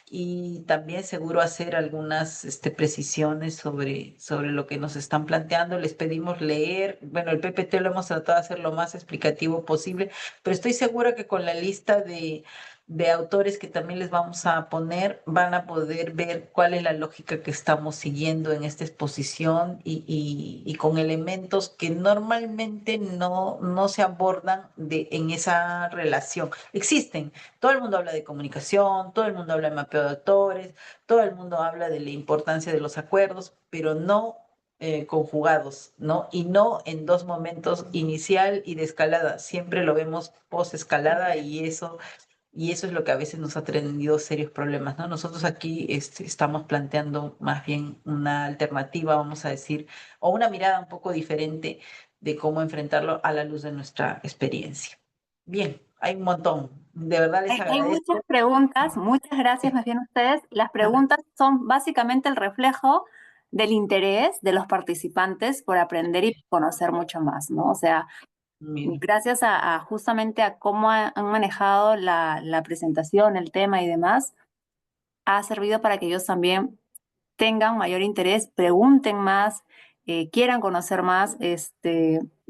C: y también seguro hacer algunas precisiones sobre lo que nos están planteando. Les pedimos leer. Bueno, el PPT lo hemos tratado de hacer lo más explicativo posible, pero estoy segura que con la lista de autores que también les vamos a poner, van a poder ver cuál es la lógica que estamos siguiendo en esta exposición y con elementos que normalmente no se abordan en esa relación. Existen, todo el mundo habla de comunicación, todo el mundo habla de mapeo de autores, todo el mundo habla de la importancia de los acuerdos, pero no conjugados, ¿no? Y no en dos momentos, inicial y de escalada. Siempre lo vemos post escalada y eso es lo que a veces nos ha tenido serios problemas, ¿no? Nosotros aquí estamos planteando más bien una alternativa, vamos a decir, o una mirada un poco diferente de cómo enfrentarlo a la luz de nuestra experiencia. Bien, hay un montón. De verdad les
A: hay muchas
C: agradezco.
A: preguntas, muchas gracias más bien a ustedes. Las preguntas son básicamente el reflejo del interés de los participantes por aprender y conocer mucho más, ¿no? O sea,
C: Miren,
A: gracias a justamente a cómo han manejado la presentación, el tema y demás, ha servido para que ellos también tengan mayor interés, pregunten más, quieran conocer más.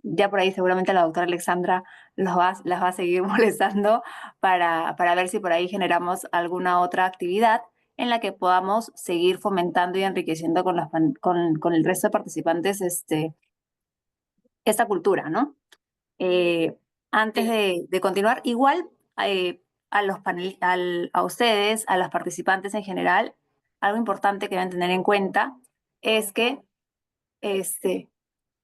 A: Ya por ahí seguramente la doctora Alexandra las va a seguir molestando para ver si por ahí generamos alguna otra actividad en la que podamos seguir fomentando y enriqueciendo con el resto de participantes esta cultura, ¿no? Eh, Antes de continuar, igual eh, a ustedes, a los participantes en general, algo importante que deben tener en cuenta es que, este,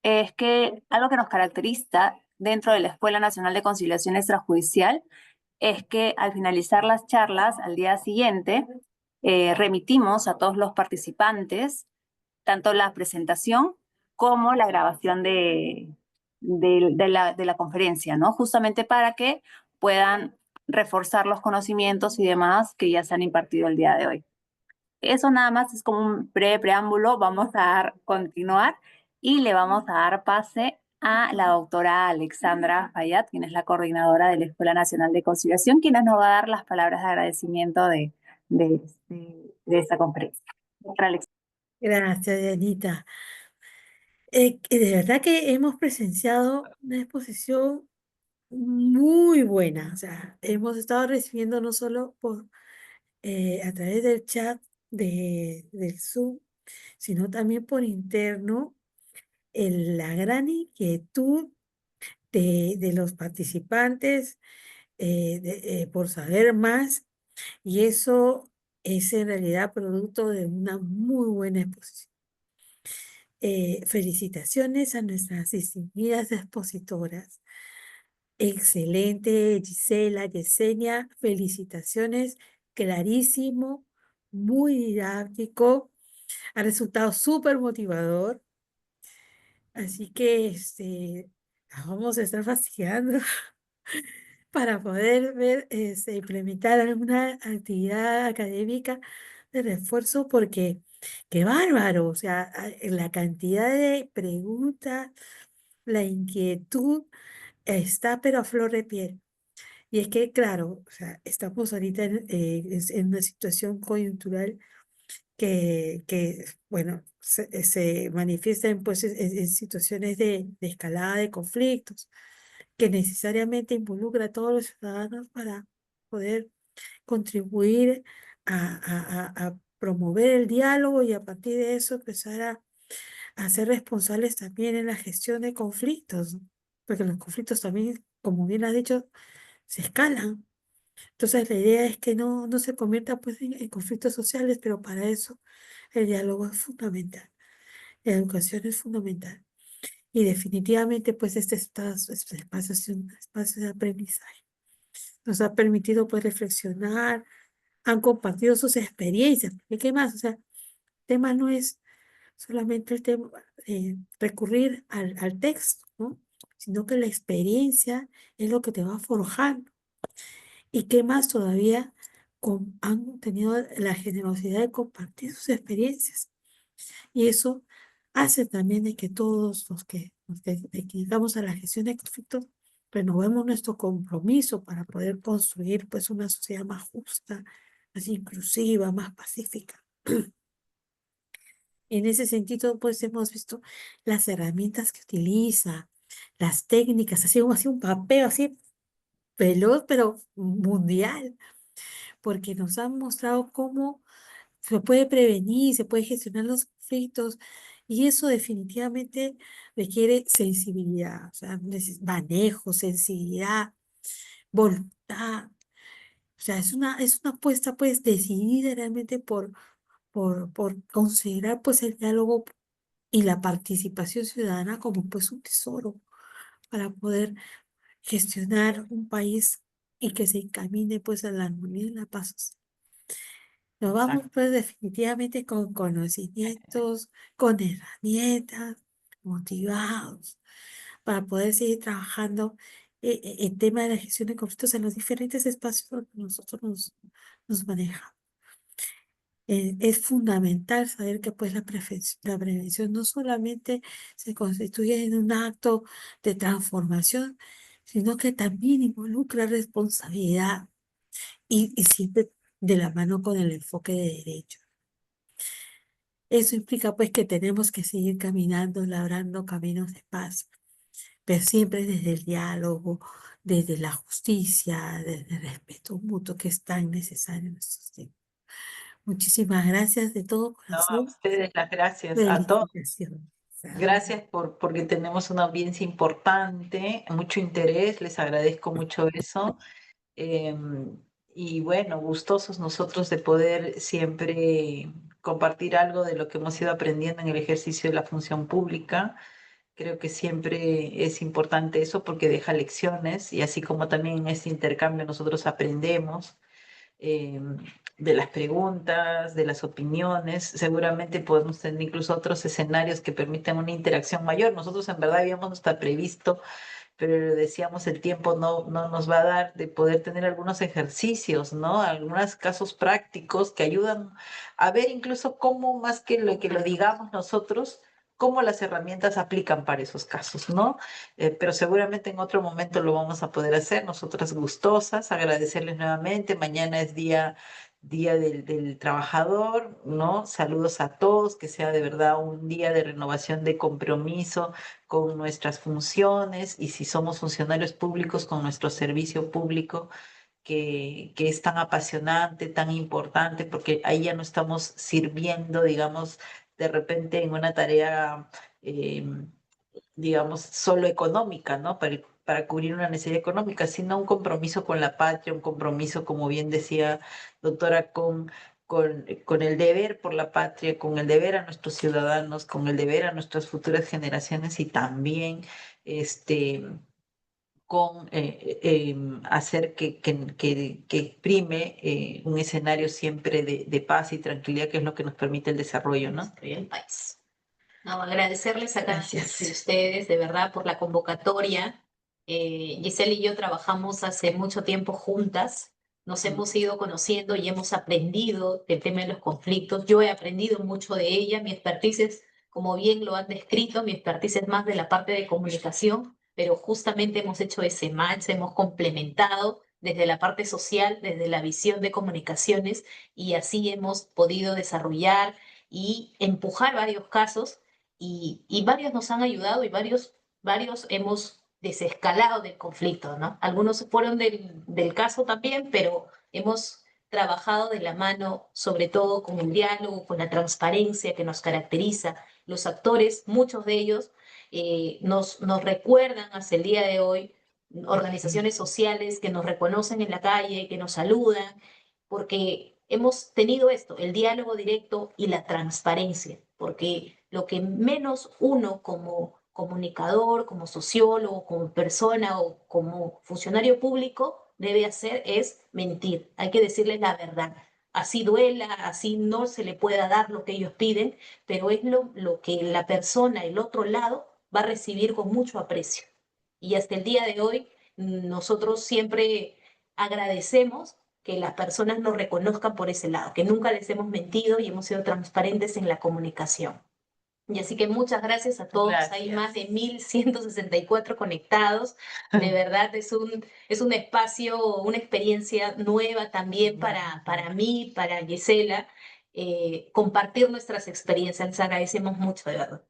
A: es que algo que nos caracteriza dentro de la Escuela Nacional de Conciliación Extrajudicial es que al finalizar las charlas, al día siguiente, remitimos a todos los participantes tanto la presentación como la grabación de la conferencia, ¿no? Justamente para que puedan reforzar los conocimientos y demás que ya se han impartido el día de hoy. Eso nada más es como un breve preámbulo. Vamos a continuar y le vamos a dar pase a la doctora Alexandra Fayad, quien es la coordinadora de la Escuela Nacional de Conciliación, quien nos va a dar las palabras de agradecimiento de esta conferencia. Doctora Alexandra.
B: Gracias, Dianita. Que de verdad que hemos presenciado una exposición muy buena. O sea, hemos estado recibiendo no solo a través del chat del Zoom, sino también por interno, la gran inquietud de los participantes por saber más, y eso es en realidad producto de una muy buena exposición. Felicitaciones a nuestras distinguidas expositoras. Excelente, Gisela, Yesenia, felicitaciones, clarísimo, muy didáctico, ha resultado súper motivador, así que vamos a estar fastidiando para poder ver, implementar alguna actividad académica de refuerzo, porque qué bárbaro, o sea, la cantidad de preguntas, la inquietud está pero a flor de piel. Y es que, claro, o sea, estamos ahorita en una situación coyuntural bueno, se manifiesta pues, en situaciones de escalada de conflictos, que necesariamente involucra a todos los ciudadanos para poder contribuir a promover el diálogo y a partir de eso empezar a ser responsables también en la gestión de conflictos, ¿no? Porque los conflictos también, como bien has dicho, se escalan. Entonces la idea es que no se convierta pues en conflictos sociales, pero para eso el diálogo es fundamental, la educación es fundamental. Y definitivamente pues este espacio es un espacio de aprendizaje. Nos ha permitido pues reflexionar, han compartido sus experiencias. ¿Y qué más? O sea, el tema no es solamente el tema recurrir al texto, ¿no? Sino que la experiencia es lo que te va forjando. ¿Y qué más todavía? Han tenido la generosidad de compartir sus experiencias. Y eso hace también de que todos nos dedicamos a la gestión de conflictos renovemos nuestro compromiso para poder construir pues una sociedad más justa, más inclusiva, más pacífica. En ese sentido, pues hemos visto las herramientas que utiliza, las técnicas, así un papel así veloz, pero mundial, porque nos han mostrado cómo se puede prevenir, se puede gestionar los conflictos, y eso definitivamente requiere sensibilidad, o sea, manejo, sensibilidad, voluntad. O sea, es una apuesta pues decidida realmente por considerar pues el diálogo y la participación ciudadana como pues un tesoro para poder gestionar un país y que se encamine pues a la armonía y la paz social. Nos vamos
C: Exacto.
B: pues definitivamente con conocimientos, con herramientas, motivados para poder seguir trabajando el tema de la gestión de conflictos en los diferentes espacios donde nosotros nos manejamos. Es fundamental saber que pues la prevención no solamente se constituye en un acto de transformación, sino que también involucra responsabilidad y siempre de la mano con el enfoque de derecho. Eso implica pues que tenemos que seguir caminando, labrando caminos de paz, pero siempre desde el diálogo, desde la justicia, desde el respeto mutuo que es tan necesario en estos tiempos. Muchísimas gracias de todo
C: No, a
B: corazón.
C: ustedes las gracias, a todos.
B: Felicitaciones.
C: Gracias porque tenemos una audiencia importante, mucho interés, les agradezco mucho eso. Y bueno, gustosos nosotros de poder siempre compartir algo de lo que hemos ido aprendiendo en el ejercicio de la función pública. Creo que siempre es importante eso porque deja lecciones y así como también en este intercambio nosotros aprendemos eh, de las preguntas, de las opiniones. Seguramente podemos tener incluso otros escenarios que permitan una interacción mayor. Nosotros en verdad habíamos hasta previsto, pero decíamos el tiempo no nos va a dar de poder tener algunos ejercicios, ¿no? Algunos casos prácticos que ayudan a ver incluso cómo, más que lo digamos nosotros, cómo las herramientas aplican para esos casos, ¿no? Pero seguramente en otro momento lo vamos a poder hacer. Nosotras gustosas, agradecerles nuevamente. Mañana es día del trabajador, ¿no? Saludos a todos, que sea de verdad un día de renovación de compromiso con nuestras funciones y si somos funcionarios públicos con nuestro servicio público que es tan apasionante, tan importante, porque ahí ya no estamos sirviendo, digamos, de repente en una tarea, eh, digamos, solo económica, ¿no? Para cubrir una necesidad económica, sino un compromiso con la patria, un compromiso, como bien decía doctora, con el deber por la patria, con el deber a nuestros ciudadanos, con el deber a nuestras futuras generaciones y también con hacer que prime un escenario siempre de paz y tranquilidad, que es lo que nos permite el desarrollo, ¿no?
F: El país. No, agradecerles a cada uno
C: Gracias.
F: de ustedes, de verdad, por la convocatoria. Giselle y yo trabajamos hace mucho tiempo juntas, nos hemos ido conociendo y hemos aprendido del tema de los conflictos. Yo he aprendido mucho de ella, mi expertise es, como bien lo han descrito, mi expertise es más de la parte de comunicación, pero justamente hemos hecho ese match, hemos complementado desde la parte social, desde la visión de comunicaciones, y así hemos podido desarrollar y empujar varios casos y varios nos han ayudado y varios hemos desescalado del conflicto, ¿no? Algunos fueron del caso también, pero hemos trabajado de la mano, sobre todo con el diálogo, con la transparencia que nos caracteriza. Los actores, muchos de ellos, nos recuerdan hasta el día de hoy, organizaciones sociales que nos reconocen en la calle, que nos saludan, porque hemos tenido esto, el diálogo directo y la transparencia, porque lo que menos uno como comunicador, como sociólogo, como persona o como funcionario público debe hacer es mentir. Hay que decirles la verdad. Así duela, así no se le pueda dar lo que ellos piden, pero es lo que la persona, el otro lado, va a recibir con mucho aprecio. Y hasta el día de hoy, nosotros siempre agradecemos que las personas nos reconozcan por ese lado, que nunca les hemos mentido y hemos sido transparentes en la comunicación. Y así que muchas gracias a todos. Hay más de 1.164 conectados. De verdad es un espacio, una experiencia nueva también para mí, para Gisela, compartir nuestras experiencias. Les agradecemos mucho, de verdad.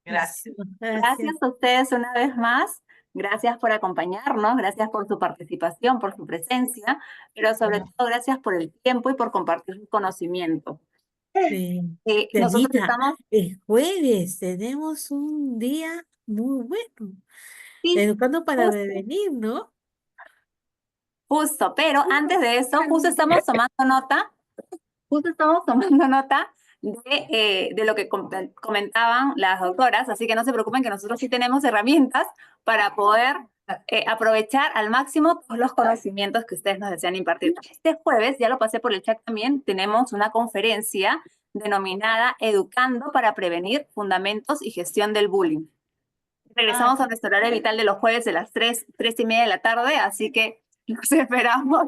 C: Gracias.
B: Muchísimas
A: Gracias
B: gracias.
A: a ustedes una vez más. Gracias por acompañarnos, gracias por su participación, por su presencia, pero sobre todo gracias por el tiempo y por compartir su conocimiento.
B: Sí.
A: Nosotros
B: Dianita,
A: estamos,
B: el jueves tenemos un día muy bueno,
A: sí,
B: educando para
A: justo,
B: prevenir, ¿no?
A: justo, pero antes de eso, justo estamos tomando nota de lo que comentaban las doctoras, así que no se preocupen que nosotros sí tenemos herramientas para poder aprovechar al máximo todos los conocimientos que ustedes nos desean impartir. Este jueves, ya lo pasé por el chat también, tenemos una conferencia denominada Educando para Prevenir Fundamentos y Gestión del Bullying. Regresamos a nuestro horario vital de los jueves de las 3:30 de la tarde, así que los esperamos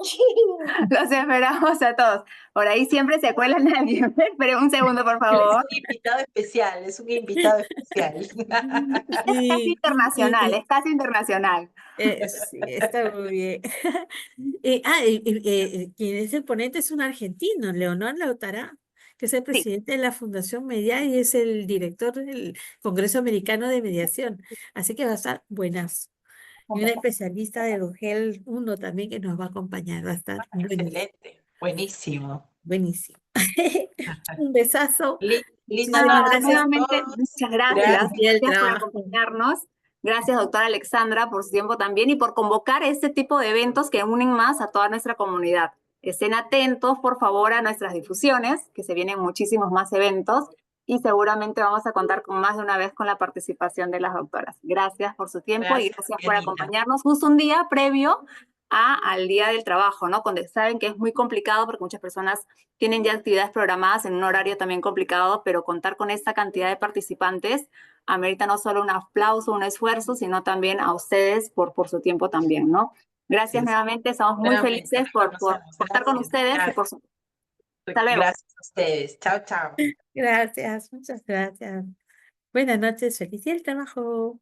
A: a todos. Por ahí siempre se cuelan alguien. Esperen un segundo, por
C: Él es
A: favor.
C: un invitado especial, es un invitado especial.
A: Es casi
B: Sí,
A: internacional, es casi internacional.
B: sí, está muy bien. Quien es el ponente es un argentino, Leonor Lautará, que es el
A: Sí,
B: presidente de la Fundación Media y es el director del Congreso Americano de Mediación. Así que va a estar buenas. Y una especialista de UGEL 1 también que nos va a acompañar. Va a estar buenísimo.
C: Excelente, buenísimo.
B: Buenísimo. Un besazo.
C: Linda
B: Muchísimas
C: noche a
B: gracias.
A: nuevamente,
C: todos.
A: muchas gracias.
C: Gracias.
B: Día del
A: Gracias por
B: trabajo.
A: acompañarnos. Gracias, doctora Alexandra, por su tiempo también y por convocar este tipo de eventos que unen más a toda nuestra comunidad. Estén atentos, por favor, a nuestras difusiones, que se vienen muchísimos más eventos y seguramente vamos a contar con más de una vez con la participación de las doctoras. Gracias por su tiempo y
C: Gracias,
A: gracias por
C: Dianita.
A: acompañarnos justo un día previo al Día del Trabajo, ¿no? Cuando saben que es muy complicado porque muchas personas tienen ya actividades programadas en un horario también complicado, pero contar con esta cantidad de participantes amerita no solo un aplauso, un esfuerzo, sino también a ustedes por su tiempo también, ¿no? Gracias
C: Sí,
A: nuevamente, estamos muy
C: sinceramente,
A: felices por
C: reconocemos.
A: estar con
C: Gracias,
A: ustedes y por su... Hasta luego.
C: gracias a ustedes. Chao, chao.
B: Gracias, muchas gracias. Buenas noches, feliz día del trabajo.